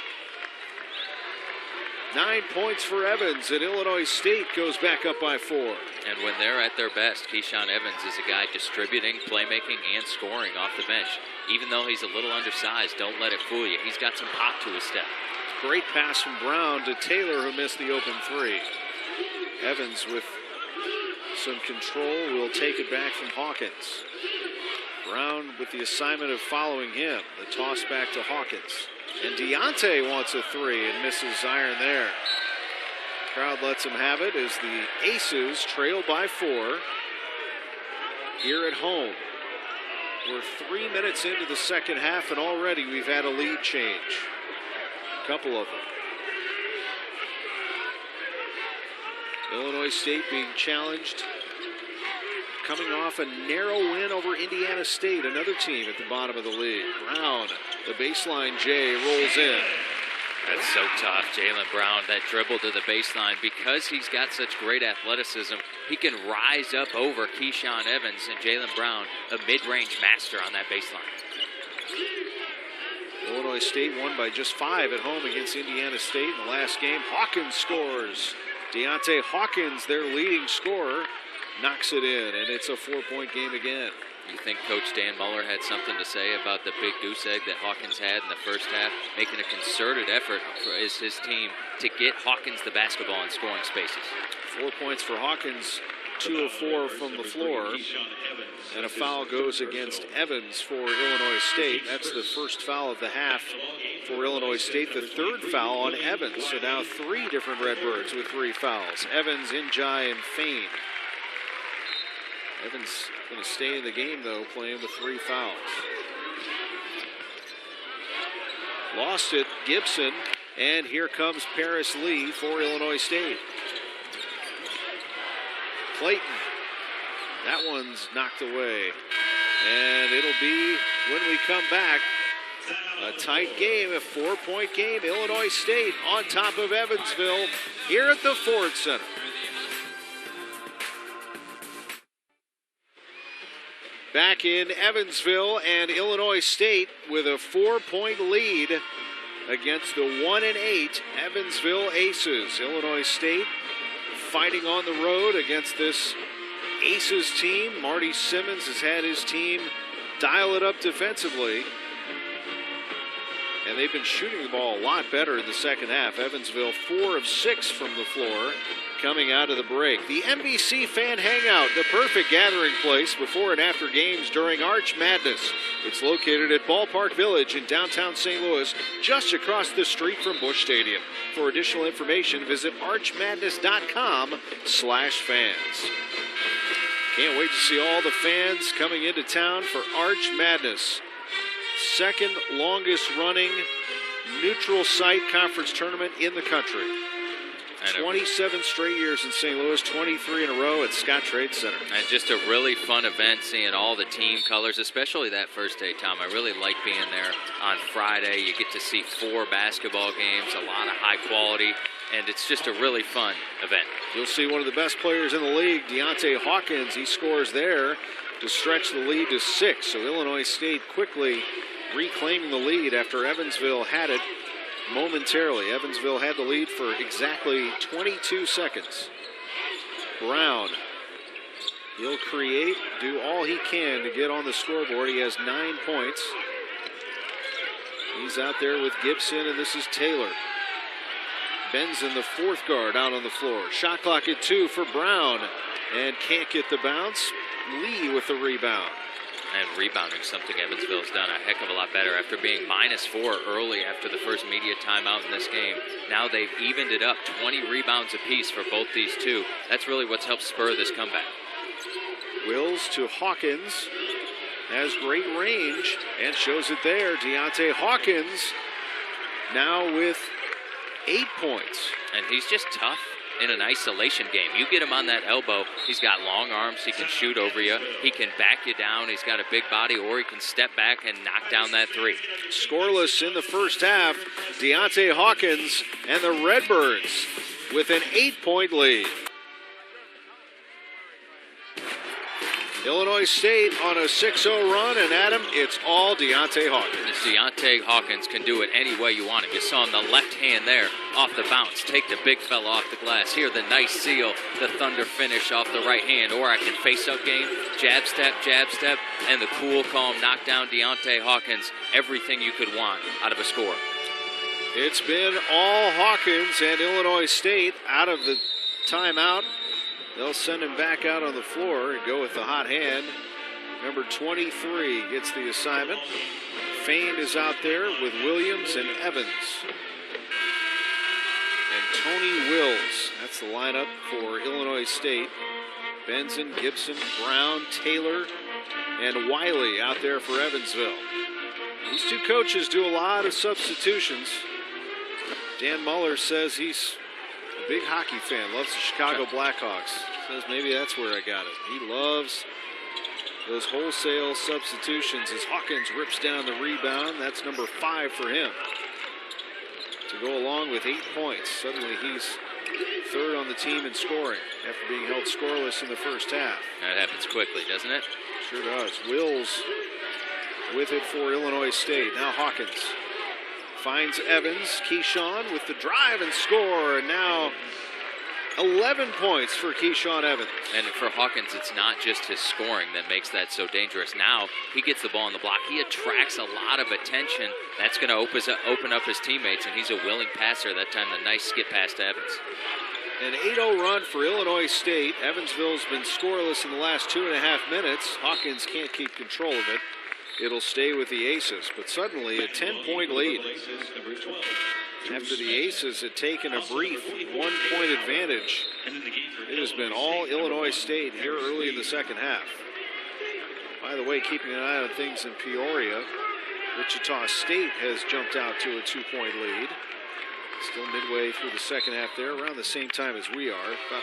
Speaker 1: 9 points for Evans, and Illinois State goes back up by 4.
Speaker 2: And when they're at their best, Keyshawn Evans is a guy distributing, playmaking, and scoring off the bench. Even though he's a little undersized, don't let it fool you. He's got some pop to his step.
Speaker 1: Great pass from Brown to Taylor, who missed the open three. Evans with some control will take it back from Hawkins. Brown with the assignment of following him. The toss back to Hawkins. And Deontay wants a three and misses iron there. Crowd lets him have it as the Aces trail by 4 here at home. We're 3 minutes into the second half, and already we've had a lead change. A couple of them. Illinois State being challenged, coming off a narrow win over Indiana State, another team at the bottom of the league. Brown, the baseline J, rolls in.
Speaker 2: That's so tough. Jaylen Brown, that dribble to the baseline. Because he's got such great athleticism, he can rise up over Keyshawn Evans, and Jaylen Brown, a mid-range master on that baseline.
Speaker 1: Illinois State won by just 5 at home against Indiana State in the last game. Hawkins scores. Deontay Hawkins, their leading scorer, knocks it in, and it's a 4-point game again.
Speaker 2: You think Coach Dan Muller had something to say about the big goose egg that Hawkins had in the first half, making a concerted effort for his team to get Hawkins the basketball in scoring spaces?
Speaker 1: 4 points for Hawkins, 2 of 4 from the floor, and a foul goes against Evans for Illinois State. That's the first foul of the half for Illinois State, the third foul on Evans. So now 3 different Redbirds with 3 fouls. Evans, Njai, and Fain. Evans going to stay in the game, though, playing with 3 fouls. Lost it, Gibson, and here comes Paris Lee for Illinois State. Clayton, that one's knocked away. And it'll be, when we come back, a tight game, a 4-point game. Illinois State on top of Evansville here at the Ford Center. Back in Evansville, and Illinois State with a 4-point lead against the 1-8 Evansville Aces. Illinois State fighting on the road against this Aces team. Marty Simmons has had his team dial it up defensively, and they've been shooting the ball a lot better in the second half. Evansville 4 of 6 from the floor coming out of the break. The NBC Fan Hangout, the perfect gathering place before and after games during Arch Madness. It's located at Ballpark Village in downtown St. Louis, just across the street from Busch Stadium. For additional information, visit archmadness.com/fans. Can't wait to see all the fans coming into town for Arch Madness. Second longest running neutral site conference tournament in the country. 27 straight years in St. Louis, 23 in a row at Scott Trade Center.
Speaker 2: And just a really fun event, seeing all the team colors, especially that first day, Tom. I really like being there on Friday. You get to see 4 basketball games, a lot of high quality, and it's just a really fun event.
Speaker 1: You'll see one of the best players in the league, Deontay Hawkins. He scores there to stretch the lead to 6. So Illinois State quickly reclaiming the lead after Evansville had it momentarily. Evansville had the lead for exactly 22 seconds. Brown, he'll create, do all he can to get on the scoreboard. He has 9 points. He's out there with Gibson, and this is Taylor. Benson, the 4th guard, out on the floor. Shot clock at 2 for Brown, and can't get the bounce. Lee with the rebound.
Speaker 2: And rebounding, something Evansville's done a heck of a lot better after being -4 early after the first media timeout in this game. Now they've evened it up, 20 rebounds apiece for both these two. That's really what's helped spur this comeback.
Speaker 1: Wills to Hawkins. Has great range and shows it there. Deontay Hawkins now with 8 points.
Speaker 2: And he's just tough. in an isolation game. You get him on that elbow, he's got long arms, he can shoot over you, he can back you down, he's got a big body, or he can step back and knock down that three.
Speaker 1: Scoreless in the first half, Deontay Hawkins and the Redbirds with an 8-point lead. Illinois State on a 6-0 run, and Adam, it's all Deontay Hawkins.
Speaker 2: Deontay Hawkins can do it any way you want him. You saw him the left hand there off the bounce, take the big fella off the glass. Here, the nice seal, the thunder finish off the right hand, or I can face-up game, jab step, and the cool, calm knockdown. Deontay Hawkins, everything you could want out of a score.
Speaker 1: It's been all Hawkins and Illinois State out of the timeout. They'll send him back out on the floor and go with the hot hand. Number 23 gets the assignment. Fain is out there with Williams and Evans. And Tony Wills, that's the lineup for Illinois State. Benson, Gibson, Brown, Taylor, and Wiley out there for Evansville. These two coaches do a lot of substitutions. Dan Muller says he's a big hockey fan, loves the Chicago Blackhawks. Says maybe that's where I got it. He loves those wholesale substitutions as Hawkins rips down the rebound. That's number 5 for him. To go along with 8 points. Suddenly he's third on the team in scoring after being held scoreless in the first half.
Speaker 2: That happens quickly, doesn't it?
Speaker 1: Sure does. Wills with it for Illinois State. Now Hawkins finds Evans. Keyshawn with the drive and score. And now 11 points for Keyshawn Evans.
Speaker 2: And for Hawkins, it's not just his scoring that makes that so dangerous. Now he gets the ball on the block. He attracts a lot of attention. That's going to open up his teammates, and he's a willing passer. That time, the nice skip pass to Evans.
Speaker 1: An 8-0 run for Illinois State. Evansville's been scoreless in the last 2.5 minutes. Hawkins can't keep control of it. It'll stay with the Aces, but suddenly a 10-point lead. After the Aces had taken a brief 1-point advantage, it has been all Illinois State here early in the second half. By the way, keeping an eye on things in Peoria, Wichita State has jumped out to a 2-point lead. Still midway through the second half there, around the same time as we are. About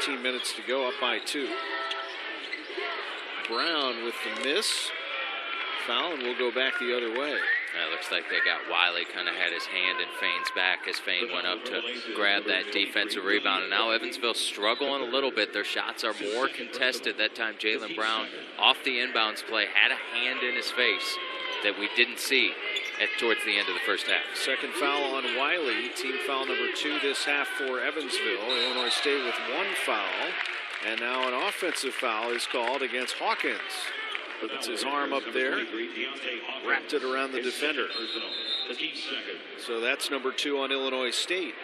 Speaker 1: 14 minutes to go, up by 2. Brown with the miss. Foul, and we'll go back the other way.
Speaker 2: It looks like they got Wiley, kind of had his hand in Fain's back as Fain went up to grab that defensive rebound. And now Evansville struggling a little bit. Their shots are more contested. That time Jalen Brown, off the inbounds play, had a hand in his face that we didn't see towards the end of the first half.
Speaker 1: Second foul on Wiley, team foul number 2 this half for Evansville. Illinois State with 1 foul. And now an offensive foul is called against Hawkins. Puts his arm up there, wrapped it around the defender. So that's number 2 on Illinois State.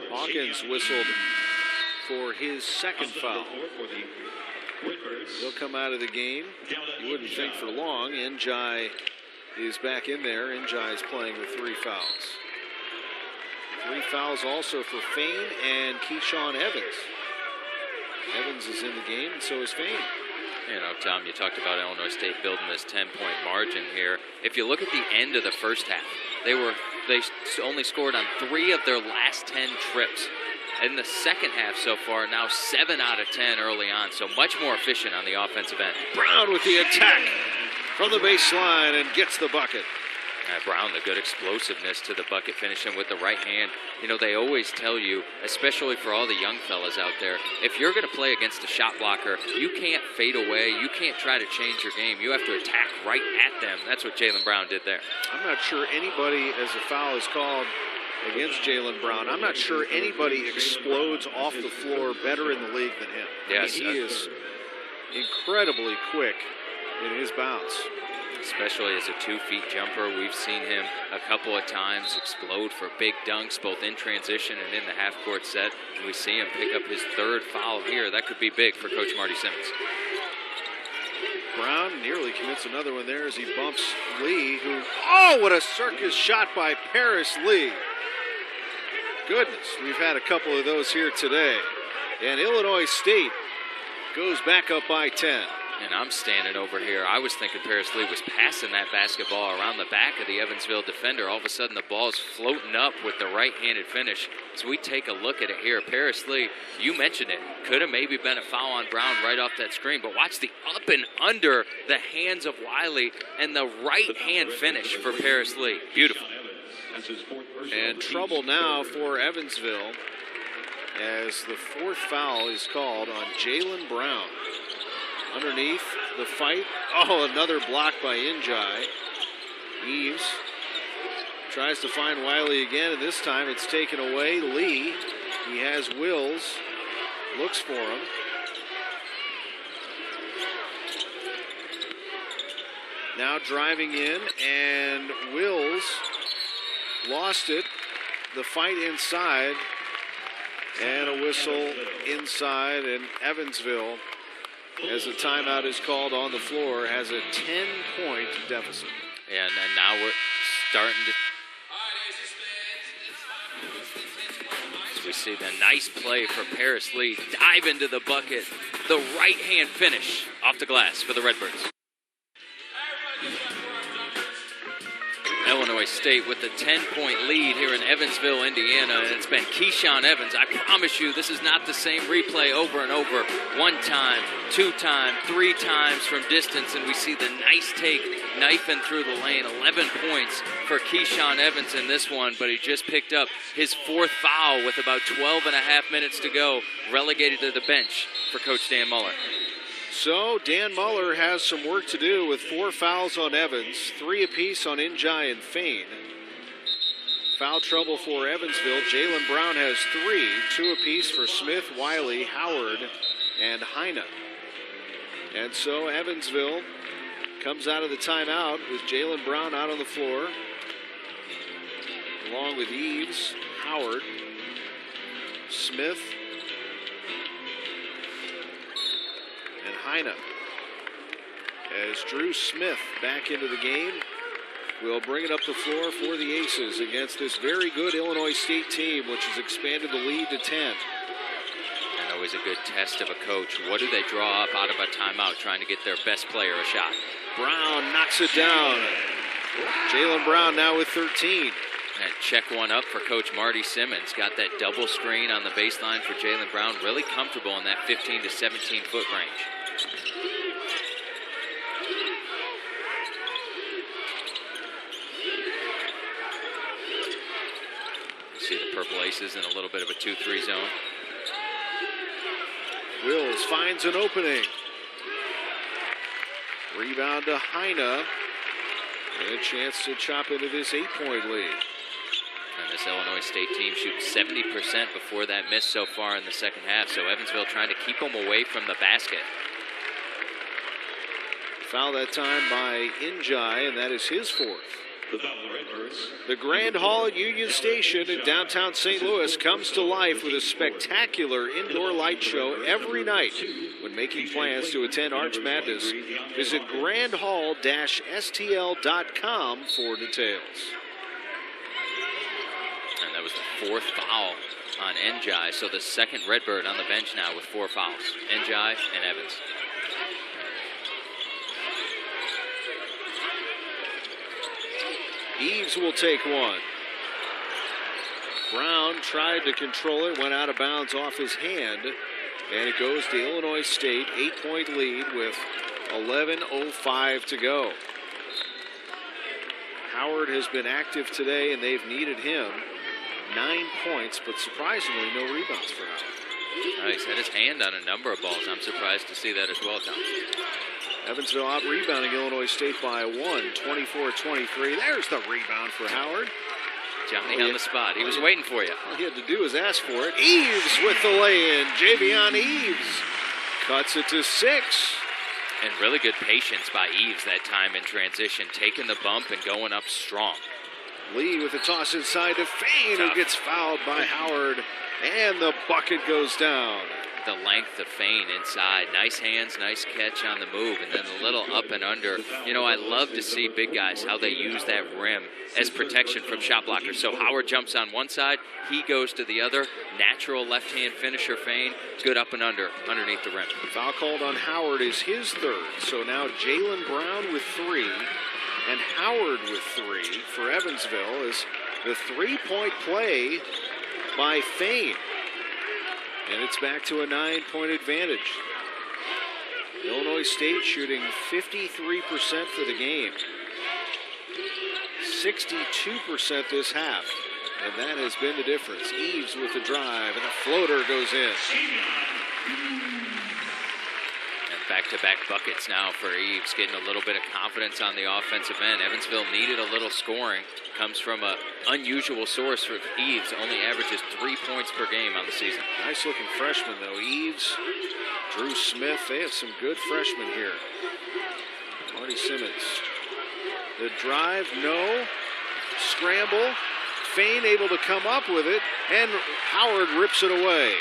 Speaker 1: Hawkins whistled for his second foul. He'll come out of the game. You wouldn't think for long. Njai is back in there. Njai is playing with 3 fouls. 3 fouls also for Fain and Keyshawn Evans. Evans is in the game, and so is Fain.
Speaker 2: You know, Tom, you talked about Illinois State building this 10-point margin here. If you look at the end of the first half, they only scored on 3 of their last 10 trips. In the second half so far, now 7 out of 10 early on, so much more efficient on the offensive end.
Speaker 1: Brown with the attack from the baseline and gets the bucket.
Speaker 2: Brown, the good explosiveness to the bucket, finishing with the right hand. You know, they always tell you, especially for all the young fellas out there, if you're going to play against a shot blocker, you can't fade away. You can't try to change your game. You have to attack right at them. That's what Jalen Brown did there.
Speaker 1: I'm not sure anybody, as a foul is called against Jalen Brown, I'm not sure anybody explodes off the floor better in the league than him.
Speaker 2: Yes.
Speaker 1: I mean, he is incredibly quick in his bounce.
Speaker 2: Especially as a 2-feet jumper. We've seen him a couple of times explode for big dunks, both in transition and in the half-court set. And we see him pick up his 3rd foul here. That could be big for Coach Marty Simmons.
Speaker 1: Brown nearly commits another one there as he bumps Lee, who, oh, what a circus shot by Paris Lee. Goodness, we've had a couple of those here today. And Illinois State goes back up by 10.
Speaker 2: And I'm standing over here. I was thinking Paris Lee was passing that basketball around the back of the Evansville defender. All of a sudden, the ball's floating up with the right-handed finish. So we take a look at it here. Paris Lee, you mentioned it, could have maybe been a foul on Brown right off that screen. But watch the up and under the hands of Wiley and the right-hand finish for Paris Lee. Beautiful.
Speaker 1: And trouble now for Evansville as the fourth foul is called on Jalen Brown. Underneath the fight. Oh, another block by Njai. Eves tries to find Wiley again, and this time it's taken away. Lee, he has Wills, looks for him. Now driving in, and Wills lost it. The fight inside, and a whistle inside, and Evansville, as a timeout is called on the floor, has a 10-point deficit.
Speaker 2: And now we're starting to... As we see the nice play for Paris Lee. Dive into the bucket. The right-hand finish off the glass for the Redbirds. Illinois State with the 10-point lead here in Evansville, Indiana, and it's been Keyshawn Evans. I promise you, this is not the same replay over and over. 1 time, 2 times, 3 times from distance, and we see the nice take knifing through the lane. 11 points for Keyshawn Evans in this one, but he just picked up his 4th foul with about 12 and a half minutes to go, relegated to the bench for Coach Dan Muller.
Speaker 1: So Dan Muller has some work to do with 4 fouls on Evans, 3 apiece on Njai and Fain. Foul trouble for Evansville. Jalen Brown has 3, 2 apiece for Smith, Wiley, Howard, and Heine. And so Evansville comes out of the timeout with Jalen Brown out on the floor, along with Eves, Howard, Smith, and Heine. As Drew Smith back into the game, will bring it up the floor for the Aces against this very good Illinois State team, which has expanded the lead to 10.
Speaker 2: And always a good test of a coach. What do they draw up out of a timeout, trying to get their best player a shot?
Speaker 1: Brown knocks it down. Jalen Brown now with 13.
Speaker 2: And check one up for Coach Marty Simmons. Got that double screen on the baseline for Jalen Brown. Really comfortable in that 15 to 17 foot range. See the Purple Aces in a little bit of a 2-3 zone.
Speaker 1: Wills finds an opening. Rebound to Heine. And a chance to chop into this 8-point lead.
Speaker 2: And this Illinois State team shoots 70% before that miss so far in the second half. So Evansville trying to keep them away from the basket.
Speaker 1: Foul that time by Njai, and that is his 4th. The Grand Hall at Union Station in downtown St. Louis comes to life with a spectacular indoor light show every night. When making plans to attend Arch Madness, visit grandhall-stl.com for details.
Speaker 2: And that was the 4th foul on Njai, so the second Redbird on the bench now with 4 fouls. Njai and Evans.
Speaker 1: Eves will take one. Brown tried to control it, went out of bounds off his hand, and it goes to Illinois State, 8-point lead with 11:05 to go. Howard has been active today, and they've needed him. 9 points, but surprisingly no rebounds for Howard.
Speaker 2: He's had his hand on a number of balls. I'm surprised to see that as well, Tom.
Speaker 1: Evansville out-rebounding Illinois State by 1, 24-23. There's the rebound for Howard.
Speaker 2: Johnny on the spot. He was waiting for you.
Speaker 1: All he had to do was ask for it. Eves with the lay-in. Javion Eves cuts it to 6.
Speaker 2: And really good patience by Eves that time in transition, taking the bump and going up strong.
Speaker 1: Lee with the toss inside to Fain, who gets fouled by Howard, and the bucket goes down.
Speaker 2: the length of Fain inside. Nice hands, nice catch on the move, and then a little up and under. You know, I love to see big guys, how they use that rim as protection from shot blockers. So Howard jumps on one side, he goes to the other. Natural left-hand finisher, Fain. Good up and under, underneath the rim.
Speaker 1: Foul called on Howard is his third. So now Jalen Brown with 3 and Howard with 3 for Evansville is the three-point play by Fain. And it's back to a 9-point advantage. Illinois State shooting 53% for the game. 62% this half. And that has been the difference. Eves with the drive, and the floater goes in.
Speaker 2: And back-to-back buckets now for Eves, getting a little bit of confidence on the offensive end. Evansville needed a little scoring. Comes from an unusual source for Eves. Only averages 3 points per game on the season.
Speaker 1: Nice-looking freshman, though. Eves, Drew Smith, they have some good freshmen here. Marty Simmons. The drive, no. Scramble. Fain able to come up with it, and Howard rips it away.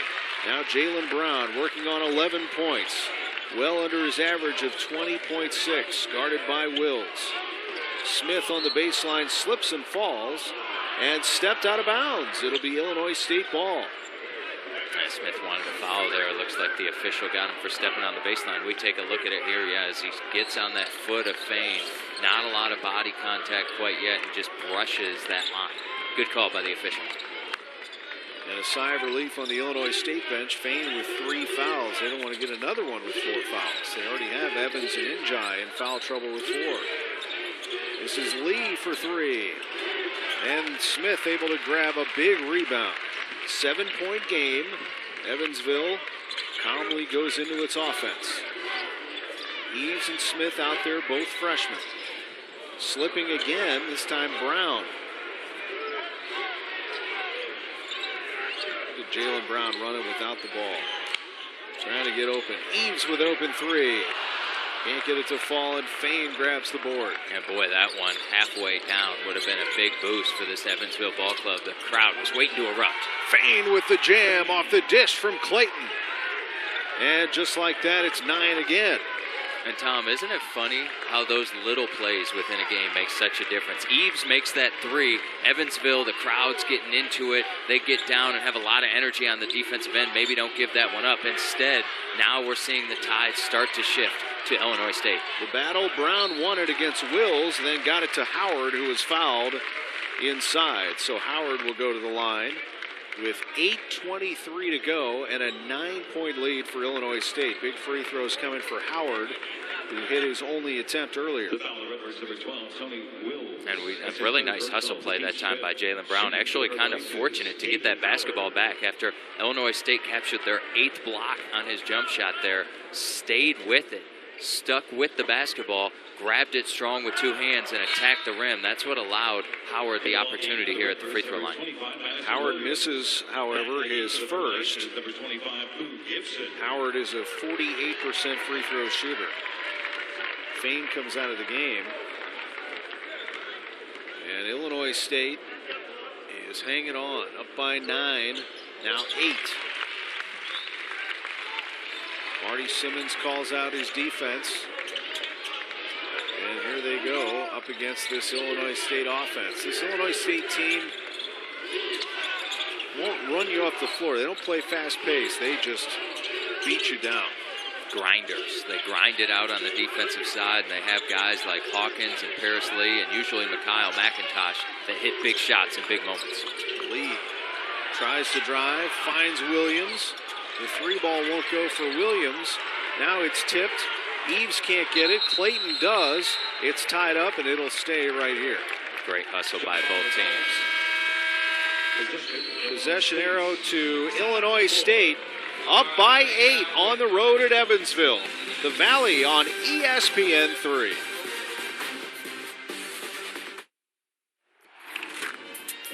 Speaker 1: Now Jalen Brown working on 11 points. Well under his average of 20.6, guarded by Wills. Smith on the baseline slips and falls, and stepped out of bounds. It'll be Illinois State ball.
Speaker 2: Smith wanted a foul there. It looks like the official got him for stepping on the baseline. We take a look at it here, yeah, as he gets on that foot of Fain. Not a lot of body contact quite yet, and just brushes that line. Good call by the official.
Speaker 1: And a sigh of relief on the Illinois State bench. Fain with 3 fouls. They don't want to get another one with 4 fouls. They already have Evans and Njai in foul trouble with 4. This is Lee for 3. And Smith able to grab a big rebound. 7-point game. Evansville calmly goes into its offense. Eves and Smith out there, both freshmen. Slipping again, this time Brown. Jalen Brown running without the ball. Trying to get open. Eves with open 3. Can't get it to fall, and Fain grabs the board.
Speaker 2: Yeah, boy, that one halfway down would have been a big boost for this Evansville ball club. The crowd was waiting to erupt.
Speaker 1: Fain with the jam off the dish from Clayton. And just like that, it's 9 again.
Speaker 2: And Tom, isn't it funny how those little plays within a game make such a difference? Eves makes that 3. Evansville, the crowd's getting into it. They get down and have a lot of energy on the defensive end. Maybe don't give that one up. Instead, now we're seeing the tide start to shift to Illinois State.
Speaker 1: The battle, Brown won it against Wills, then got it to Howard, who was fouled inside. So Howard will go to the line with 8:23 to go and a 9-point lead for Illinois State. Big free throws coming for Howard, who hit his only attempt earlier.
Speaker 2: And a really nice hustle play that time by Jalen Brown. Actually kind of fortunate to get that basketball back after Illinois State captured their 8th block on his jump shot there. Stayed with it, stuck with the basketball, grabbed it strong with 2 hands and attacked the rim. That's what allowed Howard the opportunity here at the free throw line.
Speaker 1: Howard misses, however, his first. Howard is a 48% free throw shooter. Fain comes out of the game. And Illinois State is hanging on, up by 9, now 8. Marty Simmons calls out his defense. And here they go up against this Illinois State offense. This Illinois State team won't run you off the floor. They don't play fast pace. They just beat you down.
Speaker 2: Grinders. They grind it out on the defensive side, and they have guys like Hawkins and Paris Lee and usually Mikhail McIntosh that hit big shots in big moments.
Speaker 1: Lee tries to drive, finds Williams. The 3 ball won't go for Williams. Now it's tipped. Eves can't get it. Clayton does. It's tied up, and it'll stay right here.
Speaker 2: Great hustle by both teams.
Speaker 1: Possession arrow to Illinois State. Up by 8 on the road at Evansville. The Valley on ESPN3.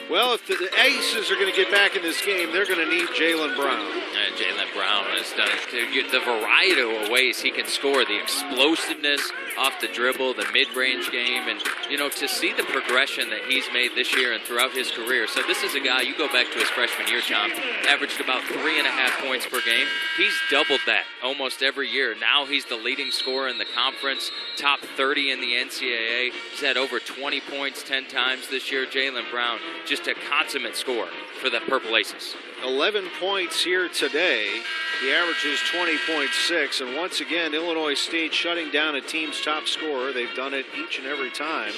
Speaker 1: Well, if the Aces are going to get back in this game, they're going to need Jaylen Brown.
Speaker 2: And Jaylen Brown has done it. The variety of ways he can score, the explosiveness off the dribble, the mid-range game, and, you know, to see the progression that he's made this year and throughout his career. So this is a guy, you go back to his freshman year, Tom, averaged about 3.5 points per game. He's doubled that almost every year. Now he's the leading scorer in the conference, top 30 in the NCAA. He's had over 20 points 10 times this year. Jaylen Brown, just a consummate scorer for the Purple Aces.
Speaker 1: 11 points here today. He averages 20.6, and once again, Illinois State shutting down a team's top scorer. They've done it each and every time.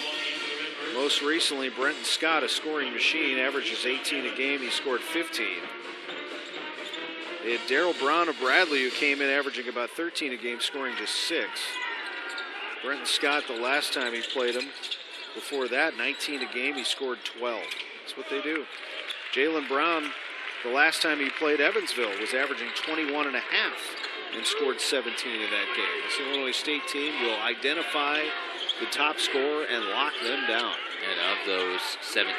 Speaker 1: Most recently, Brenton Scott, a scoring machine, averages 18 a game. He scored 15. They had Darryl Brown of Bradley, who came in averaging about 13 a game, scoring just 6. Brenton Scott, the last time he played him, before that, 19 a game, he scored 12. That's what they do. Jaylen Brown, the last time he played Evansville, was averaging 21 and a half and scored 17 in that game. This Illinois State team will identify the top scorer and lock them down.
Speaker 2: And of those 17,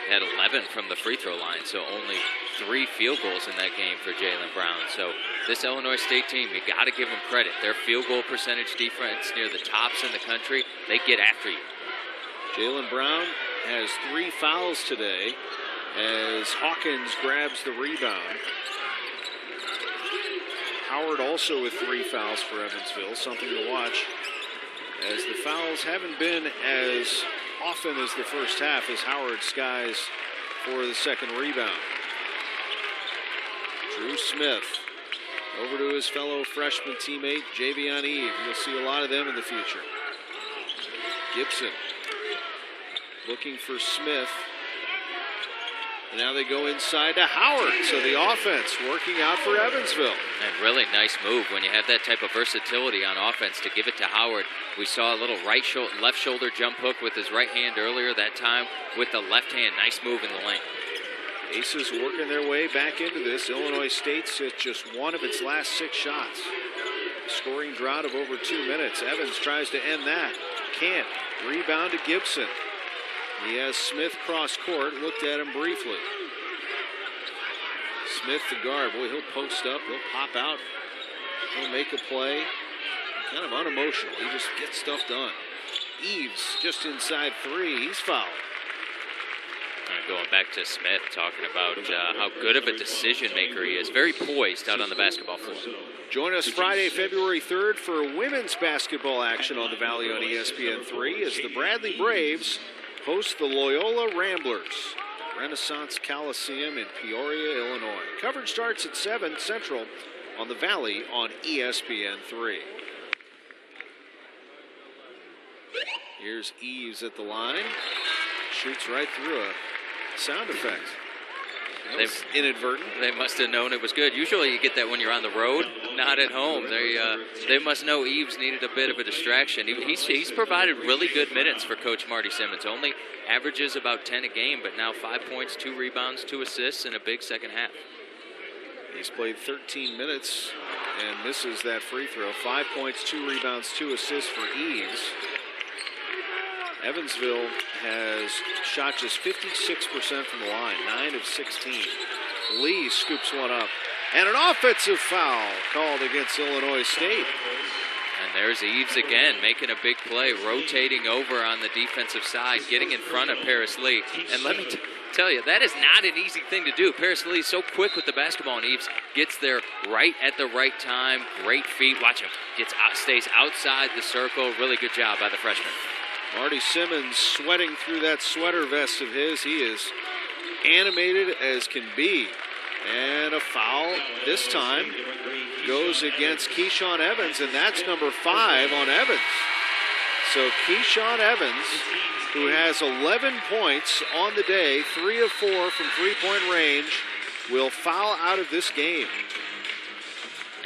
Speaker 2: had 11 from the free throw line, so only 3 field goals in that game for Jaylen Brown. So this Illinois State team, you got to give them credit. Their field goal percentage defense near the tops in the country. They get after you.
Speaker 1: Jaylen Brown has 3 fouls today as Hawkins grabs the rebound. Howard also with 3 fouls for Evansville, something to watch, as the fouls haven't been as often as the first half as Howard skies for the second rebound. Drew Smith over to his fellow freshman teammate Javion Eve. You'll see a lot of them in the future. Gibson looking for Smith. And now they go inside to Howard. So the offense working out for Evansville.
Speaker 2: And really nice move when you have that type of versatility on offense to give it to Howard. We saw a little left shoulder jump hook with his right hand earlier, that time with the left hand. Nice move in the lane.
Speaker 1: Aces working their way back into this. Illinois State's at just 1 of its last 6 shots. Scoring drought of over 2 minutes. Evans tries to end that. Can't. Rebound to Gibson. He has Smith cross court. Looked at him briefly. Smith, the guard. Boy, he'll post up. He'll pop out. He'll make a play. Kind of unemotional. He just gets stuff done. Eves just inside 3. He's fouled.
Speaker 2: Going back to Smith, talking about how good of a decision maker he is. Very poised out on the basketball floor.
Speaker 1: Join us Friday, February 3rd for women's basketball action on the Valley on ESPN3 as the Bradley Braves host the Loyola Ramblers, Renaissance Coliseum in Peoria, Illinois. Coverage starts at 7 Central on the Valley on ESPN3. Here's Eves at the line. Shoots right through a sound effect. Inadvertent.
Speaker 2: They must have known it was good. Usually you get that when you're on the road, not at home. They must know Eves needed a bit of a distraction. He's provided really good minutes for Coach Marty Simmons. Only averages about 10 a game, but now 5 points, 2 rebounds, 2 assists, and a big second half.
Speaker 1: He's played 13 minutes and misses that free throw. 5 points, 2 rebounds, 2 assists for Eves. Evansville has shot just 56% from the line, 9 of 16. Lee scoops one up. And an offensive foul called against Illinois State.
Speaker 2: And there's Eves again, making a big play, rotating over on the defensive side, getting in front of Paris Lee. And let me tell you, that is not an easy thing to do. Paris Lee is so quick with the basketball, and Eves gets there right at the right time. Great feet. Watch him. Stays outside the circle. Really good job by the freshman.
Speaker 1: Marty Simmons sweating through that sweater vest of his. He is animated as can be. And a foul this time goes against Keyshawn Evans, and that's number 5 on Evans. So Keyshawn Evans, who has 11 points on the day, 3 of 4 from three-point range, will foul out of this game.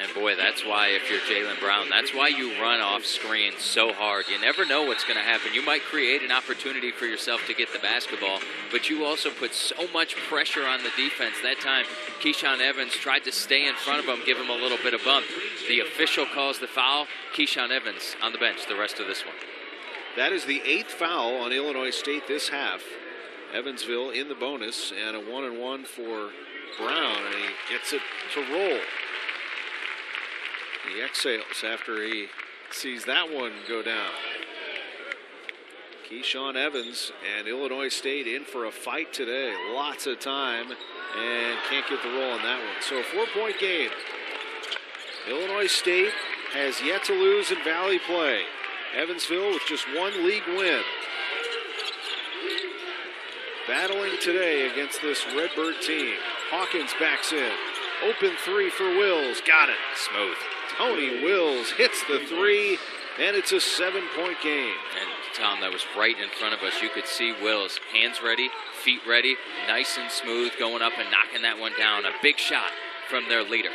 Speaker 2: And boy, that's why if you're Jaylen Brown, that's why you run off screens so hard. You never know what's going to happen. You might create an opportunity for yourself to get the basketball, but you also put so much pressure on the defense. That time, Keyshawn Evans tried to stay in front of him, give him a little bit of bump. The official calls the foul. Keyshawn Evans on the bench the rest of this one.
Speaker 1: That is the 8th foul on Illinois State this half. Evansville in the bonus, and a 1-1 for Brown, and he gets it to roll. He exhales after he sees that one go down. Keyshawn Evans and Illinois State in for a fight today. Lots of time, and can't get the roll on that one. So a 4-point game. Illinois State has yet to lose in Valley play. Evansville with just one league win. Battling today against this Redbird team. Hawkins backs in. Open three for Wills. Got it.
Speaker 2: Smooth.
Speaker 1: Tony Wills hits the three, and it's a 7-point game.
Speaker 2: And Tom, that was right in front of us. You could see Wills, hands ready, feet ready, nice and smooth, going up and knocking that one down. A big shot from their leader.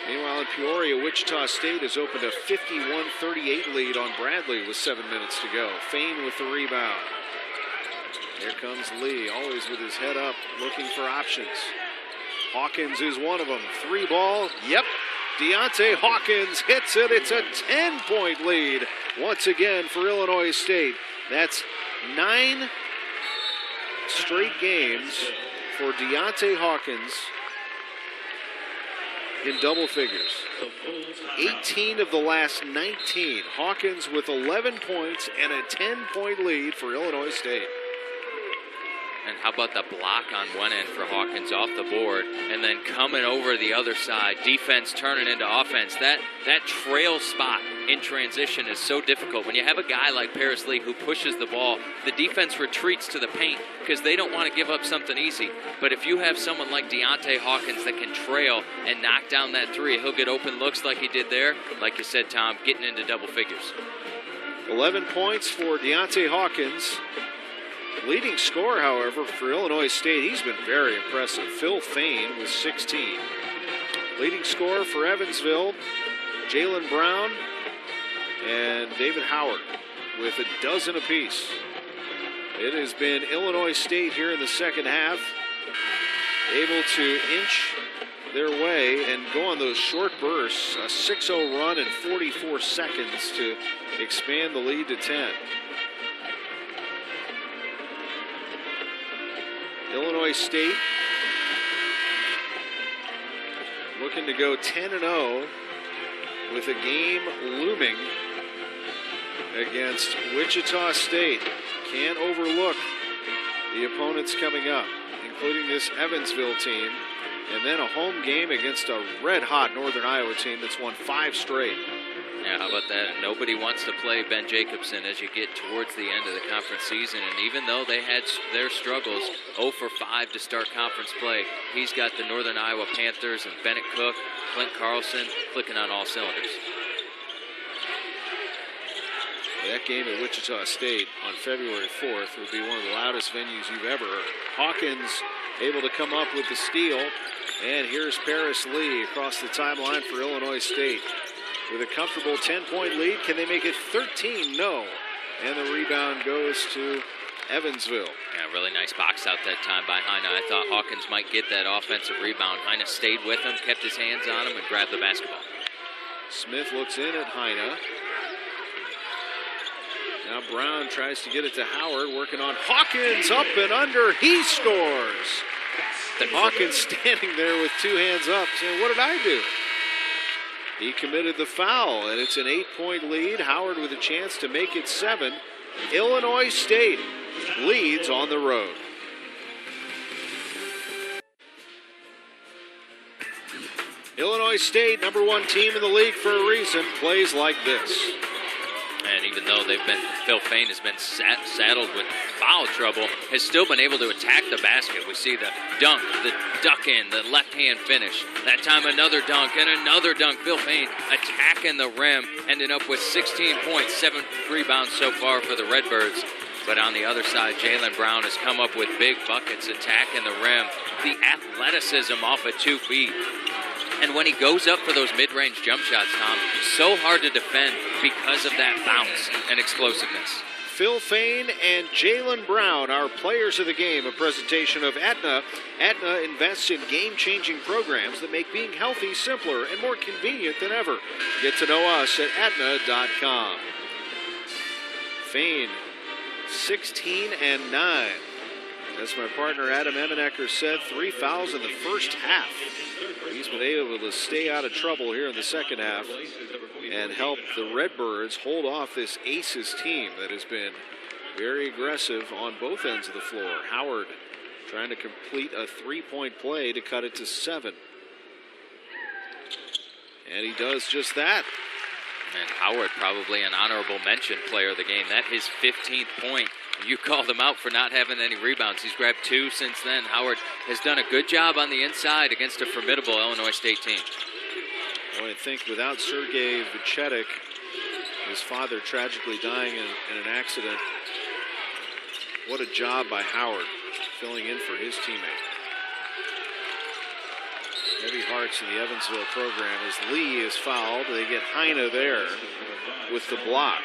Speaker 1: Meanwhile, in Peoria, Wichita State has opened a 51-38 lead on Bradley with 7 minutes to go. Fain with the rebound. Here comes Lee, always with his head up, looking for options. Hawkins is one of them. 3 ball, yep. Deontay Hawkins hits it. It's a 10-point lead once again for Illinois State. That's 9 straight games for Deontay Hawkins in double figures. 18 of the last 19. Hawkins with 11 points and a 10-point lead for Illinois State.
Speaker 2: And how about the block on one end for Hawkins off the board, and then coming over the other side, defense turning into offense. That trail spot in transition is so difficult. When you have a guy like Paris Lee who pushes the ball, the defense retreats to the paint because they don't want to give up something easy. But if you have someone like Deontay Hawkins that can trail and knock down that three, he'll get open looks like he did there. Like you said, Tom, getting into double figures.
Speaker 1: 11 points for Deontay Hawkins. Leading scorer, however, for Illinois State, he's been very impressive. Phil Fain with 16. Leading scorer for Evansville, Jalen Brown and David Howard with a dozen apiece. It has been Illinois State here in the second half, able to inch their way and go on those short bursts, a 6-0 run in 44 seconds to expand the lead to 10. Illinois State looking to go 10-0 with a game looming against Wichita State. Can't overlook the opponents coming up, including this Evansville team, and then a home game against a red-hot Northern Iowa team that's won 5 straight.
Speaker 2: Yeah, how about that? Nobody wants to play Ben Jacobson as you get towards the end of the conference season. And even though they had their struggles, 0 for 5 to start conference play, he's got the Northern Iowa Panthers and Bennett Cook, Clint Carlson clicking on all cylinders.
Speaker 1: That game at Wichita State on February 4th will be one of the loudest venues you've ever heard. Hawkins able to come up with the steal. And here's Paris Lee across the timeline for Illinois State. With a comfortable 10-point lead, can they make it 13? No. And the rebound goes to Evansville.
Speaker 2: Yeah, really nice box out that time by Heine. I thought Hawkins might get that offensive rebound. Heine stayed with him, kept his hands on him, and grabbed the basketball.
Speaker 1: Smith looks in at Heine. Now Brown tries to get it to Howard, working on Hawkins, up and under. He scores. Hawkins standing there with 2 hands up, saying, what did I do? He committed the foul, and it's an 8-point lead. Howard with a chance to make it 7. Illinois State leads on the road. Illinois State, #1 team in the league for a reason, plays like this.
Speaker 2: And even though Phil Fain has been saddled with foul trouble, has still been able to attack the basket. We see the dunk, the duck in, the left-hand finish. That time another dunk and another dunk. Phil Fain attacking the rim, ending up with 16 points, 7 rebounds so far for the Redbirds. But on the other side, Jalen Brown has come up with big buckets, attacking the rim. The athleticism off of 2 feet. And when he goes up for those mid-range jump shots, Tom, so hard to defend because of that bounce and explosiveness.
Speaker 1: Phil Fain and Jalen Brown, our players of the game, a presentation of Aetna. Aetna invests in game-changing programs that make being healthy simpler and more convenient than ever. Get to know us at Aetna.com. Fain 16 and 9. As my partner Adam Emenecker said, 3 fouls in the first half. He's been able to stay out of trouble here in the second half and help the Redbirds hold off this Aces team that has been very aggressive on both ends of the floor. Howard trying to complete a 3-point play to cut it to 7. And he does just that.
Speaker 2: And Howard probably an honorable mention player of the game. That his 15th point. You called him out for not having any rebounds. He's grabbed 2 since then. Howard has done a good job on the inside against a formidable Illinois State team.
Speaker 1: I think without Sergei Vucetic, his father tragically dying in an accident, what a job by Howard filling in for his teammate. Heavy hearts in the Evansville program as Lee is fouled. They get Heine there with the block.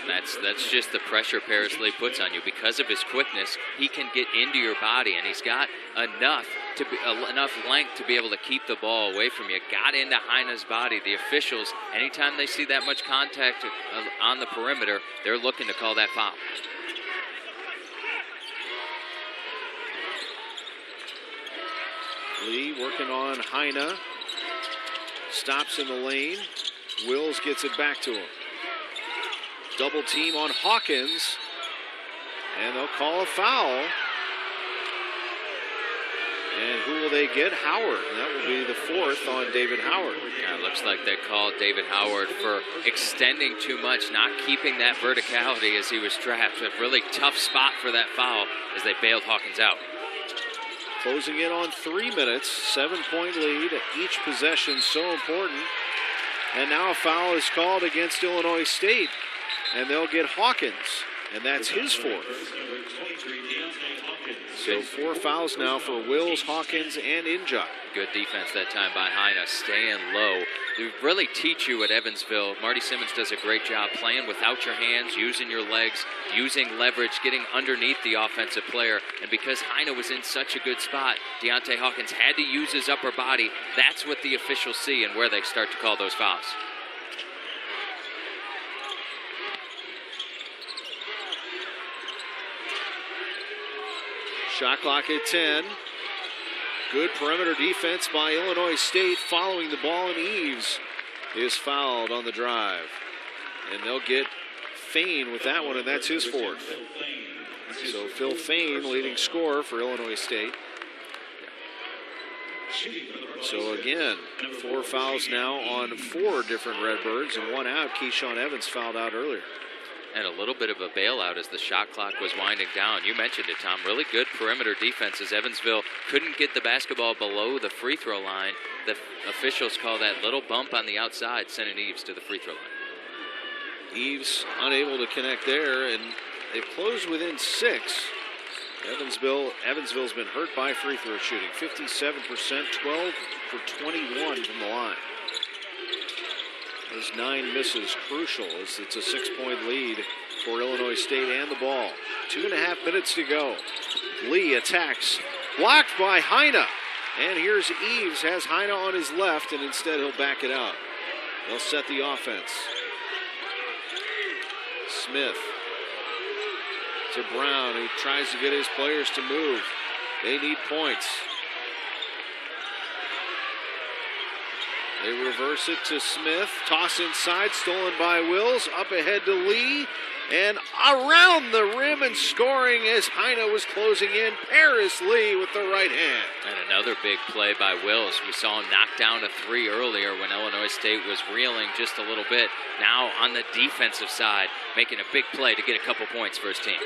Speaker 2: And that's just the pressure Paris Lee puts on you. Because of his quickness, he can get into your body, and he's got enough length to be able to keep the ball away from you. Got into Heine's body. The officials, anytime they see that much contact on the perimeter, they're looking to call that foul.
Speaker 1: Lee working on Heine. Stops in the lane. Wills gets it back to him. Double team on Hawkins. And they'll call a foul. And who will they get? Howard. And that will be the 4th on David Howard.
Speaker 2: Yeah, it looks like they called David Howard for extending too much, not keeping that verticality as he was trapped. A really tough spot for that foul as they bailed Hawkins out.
Speaker 1: Closing in on 3 minutes, 7-point lead. Each possession so important. And now a foul is called against Illinois State. And they'll get Hawkins. And that's his 4th. So 4 fouls now for Wills, Hawkins, and Injai.
Speaker 2: Good defense that time by Heine, staying low. They really teach you at Evansville. Marty Simmons does a great job playing without your hands, using your legs, using leverage, getting underneath the offensive player. And because Heine was in such a good spot, Deontay Hawkins had to use his upper body. That's what the officials see and where they start to call those fouls.
Speaker 1: Shot clock at 10. Good perimeter defense by Illinois State following the ball, and Eves is fouled on the drive. And they'll get Fain with that one, and that's his 4th. So Phil Fain, leading scorer for Illinois State. So again, 4 fouls now on 4 different Redbirds, and 1 out. Keyshawn Evans fouled out earlier.
Speaker 2: And a little bit of a bailout as the shot clock was winding down. You mentioned it, Tom. Really good perimeter defense as Evansville couldn't get the basketball below the free throw line. The officials call that little bump on the outside, sending Eves to the free throw line.
Speaker 1: Eves unable to connect there, and they close within 6. Evansville's been hurt by free throw shooting. 57%, 12 for 21 from the line. Those 9 misses crucial as it's a 6-point lead for Illinois State and the ball. 2.5 minutes to go. Lee attacks, blocked by Heine. And here's Eves, has Heine on his left, and instead he'll back it out. They'll set the offense. Smith to Brown, who tries to get his players to move. They need points. They reverse it to Smith. Toss inside, stolen by Wills. Up ahead to Lee. And around the rim and scoring as Heine was closing in. Paris Lee with the right hand.
Speaker 2: And another big play by Wills. We saw him knock down a 3 earlier when Illinois State was reeling just a little bit. Now on the defensive side, making a big play to get a couple points for his team.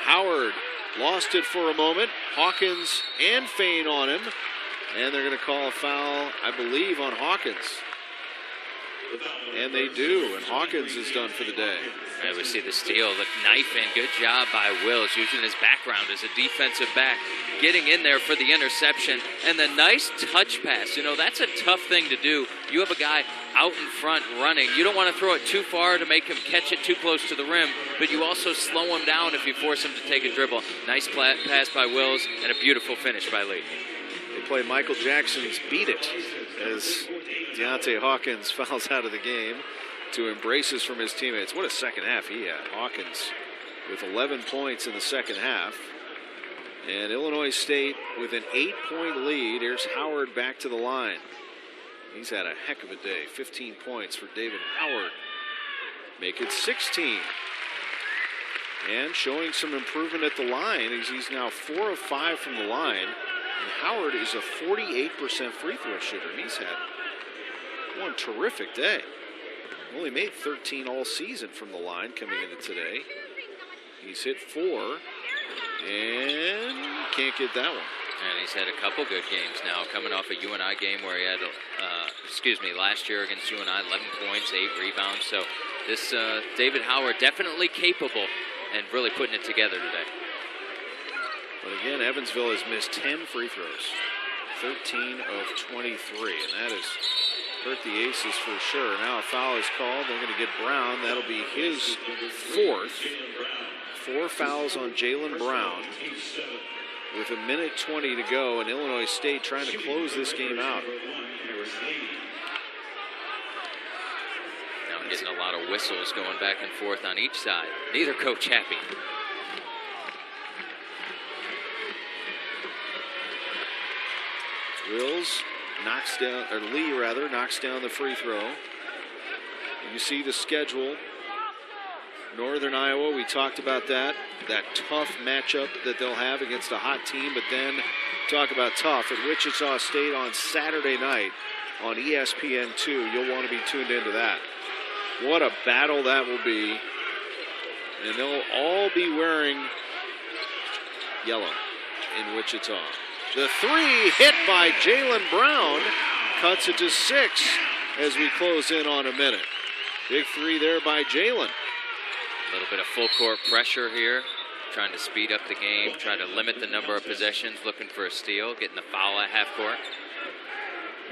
Speaker 1: Howard lost it for a moment. Hawkins and Fain on him. And they're going to call a foul, I believe, on Hawkins. And they do, and Hawkins is done for the day.
Speaker 2: And we see the steal, the knife in. Good job by Wills, using his background as a defensive back, getting in there for the interception. And the nice touch pass. You know, that's a tough thing to do. You have a guy out in front running. You don't want to throw it too far to make him catch it too close to the rim, but you also slow him down if you force him to take a dribble. Nice pass by Wills, and a beautiful finish by Lee.
Speaker 1: They play Michael Jackson's Beat It as Deontay Hawkins fouls out of the game. to embraces from his teammates. What a second half he had. Hawkins with 11 points in the second half. And Illinois State with an 8-point lead. Here's Howard back to the line. He's had a heck of a day. 15 points for David Howard. Make it 16. And showing some improvement at the line. He's now 4 of 5 from the line. And Howard is a 48% free throw shooter. He's had one terrific day. Only made 13 all season from the line coming into today. He's hit 4 and can't get that one.
Speaker 2: And he's had a couple good games now, coming off a UNI game where he had, last year against UNI, 11 points, 8 rebounds. So this David Howard definitely capable and really putting it together today.
Speaker 1: But again, Evansville has missed 10 free throws, 13 of 23, and that has hurt the Aces for sure. Now a foul is called. They're going to get Brown. That'll be his 4th. 4 fouls on Jalen Brown with 1:20 to go, and Illinois State trying to close this game out.
Speaker 2: Now getting a lot of whistles going back and forth on each side. Neither coach happy. Lee knocks down the free throw. You see the schedule. Northern Iowa, we talked about that tough matchup that they'll have against a hot team, but then talk about tough at Wichita State on Saturday night on ESPN2. You'll want to be tuned into that. What a battle that will be. And they'll all be wearing yellow in Wichita. The 3 hit by Jalen Brown cuts it to 6 as we close in on a minute. Big 3 there by Jalen. A little bit of full court pressure here, trying to speed up the game, trying to limit the number of possessions, looking for a steal, getting the foul at half court.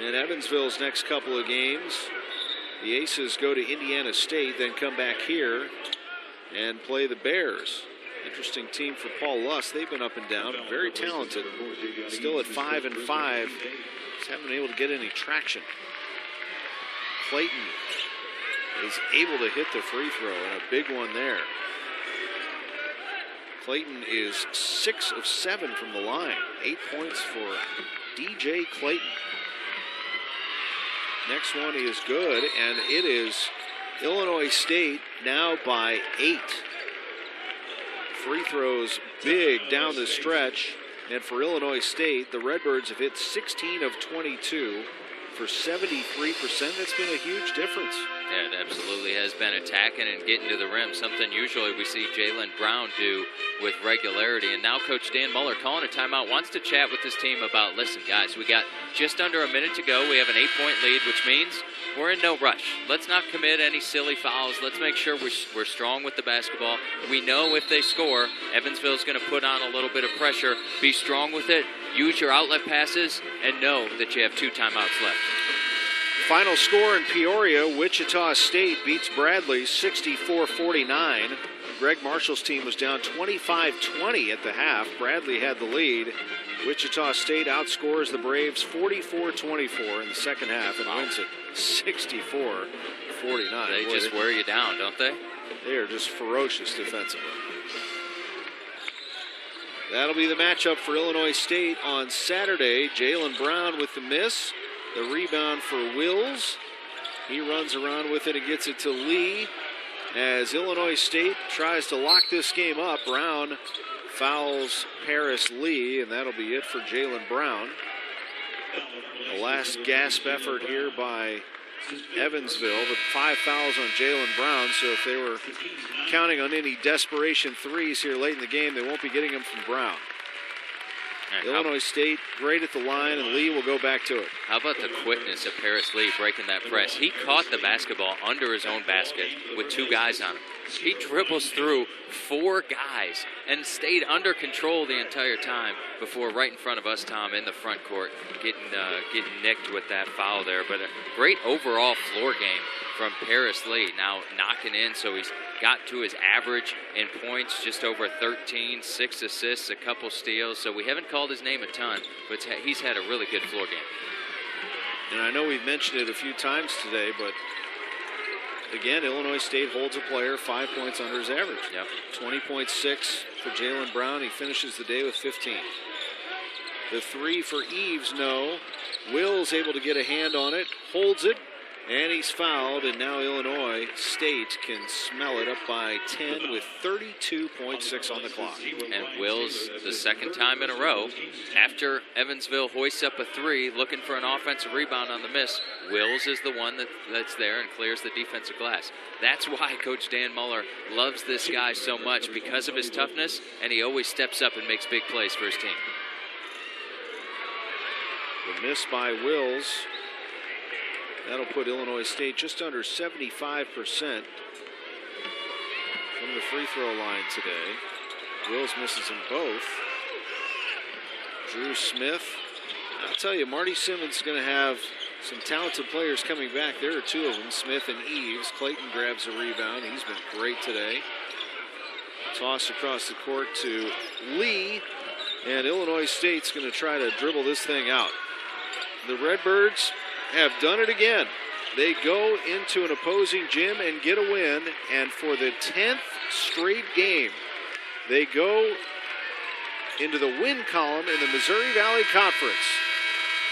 Speaker 1: In Evansville's next couple of games, the Aces go to Indiana State, then come back here and play the Bears. Interesting team for Paul Luss. They've been up and down, very talented. Still at 5-5. Just haven't been able to get any traction. Clayton is able to hit the free throw, and a big one there. Clayton is 6 of 7 from the line. 8 points for DJ Clayton. Next one is good, and it is Illinois State now by 8. Free throws big down the stretch, and for Illinois State, the Redbirds have hit 16 of 22 for 73%. That's been a huge difference.
Speaker 2: Yeah, it absolutely has been attacking and getting to the rim, something usually we see Jalen Brown do with regularity. And now Coach Dan Muller calling a timeout, wants to chat with his team about, listen, guys, we got just under a minute to go. We have an 8-point lead, which means we're in no rush. Let's not commit any silly fouls. Let's make sure we're strong with the basketball. We know if they score, Evansville's going to put on a little bit of pressure. Be strong with it. Use your outlet passes, and know that you have 2 timeouts left.
Speaker 1: Final score in Peoria, Wichita State beats Bradley 64-49. Greg Marshall's team was down 25-20 at the half. Bradley had the lead. Wichita State outscores the Braves 44-24 in the second half and wins it 64-49.
Speaker 2: They just wear you down, don't they?
Speaker 1: They are just ferocious defensively. That'll be the matchup for Illinois State on Saturday. Jalen Brown with the miss. The rebound for Wills. He runs around with it and gets it to Lee. As Illinois State tries to lock this game up, Brown fouls Paris Lee, and that'll be it for Jalen Brown. The last gasp effort here by Evansville, but 5 fouls on Jalen Brown, so if they were counting on any desperation threes here late in the game, they won't be getting them from Brown. Illinois State great at the line, and Lee will go back to it.
Speaker 2: How about the quickness of Paris Lee breaking that press? He caught the basketball under his own basket with 2 guys on him. He dribbles through 4 guys and stayed under control the entire time before right in front of us, Tom, in the front court, getting nicked with that foul there. But a great overall floor game from Paris Lee. Now knocking in, so he's got to his average in points, just over 13, 6 assists, a couple steals. So we haven't called his name a ton, but he's had a really good floor game.
Speaker 1: And I know we've mentioned it a few times today, but again, Illinois State holds a player 5 points under his average.
Speaker 2: Yep.
Speaker 1: 20.6 for Jalen Brown. He finishes the day with 15. The three for Eves, no. Will's able to get a hand on it, holds it, and he's fouled, and now Illinois State can smell it up by 10 with 32.6 on the clock.
Speaker 2: And Will's the second time in a row. After Evansville hoists up a three, looking for an offensive rebound on the miss, Will's is the one that's there and clears the defensive glass. That's why Coach Dan Muller loves this guy so much, because of his toughness, and he always steps up and makes big plays for his team.
Speaker 1: The miss by Wills. That'll put Illinois State just under 75% from the free throw line today. Wills misses them both. Drew Smith. I'll tell you, Marty Simmons is going to have some talented players coming back. There are two of them, Smith and Eves. Clayton grabs a rebound. He's been great today. Toss across the court to Lee. And Illinois State's going to try to dribble this thing out. The Redbirds have done it again. They go into an opposing gym and get a win, and for the 10th straight game, they go into the win column in the Missouri Valley Conference.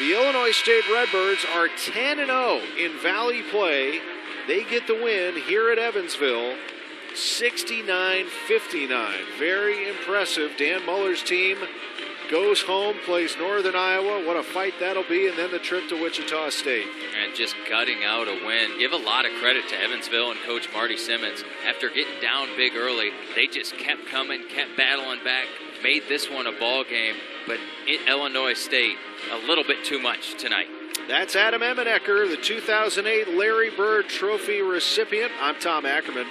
Speaker 1: The Illinois State Redbirds are 10-0 in Valley play. They get the win here at Evansville, 69-59. Very impressive. Dan Muller's team goes home, plays Northern Iowa. What a fight that'll be, and then the trip to Wichita State.
Speaker 2: And just gutting out a win. Give a lot of credit to Evansville and Coach Marty Simmons. After getting down big early, they just kept coming, kept battling back, made this one a ball game. But Illinois State, a little bit too much tonight.
Speaker 1: That's Adam Emmenecker, the 2008 Larry Bird Trophy recipient. I'm Tom Ackerman.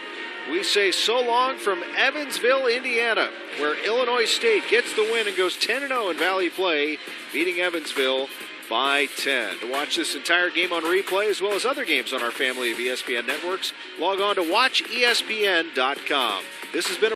Speaker 1: We say so long from Evansville, Indiana, where Illinois State gets the win and goes 10-0 in Valley play, beating Evansville by 10. To watch this entire game on replay, as well as other games on our family of ESPN networks, log on to watchespn.com. This has been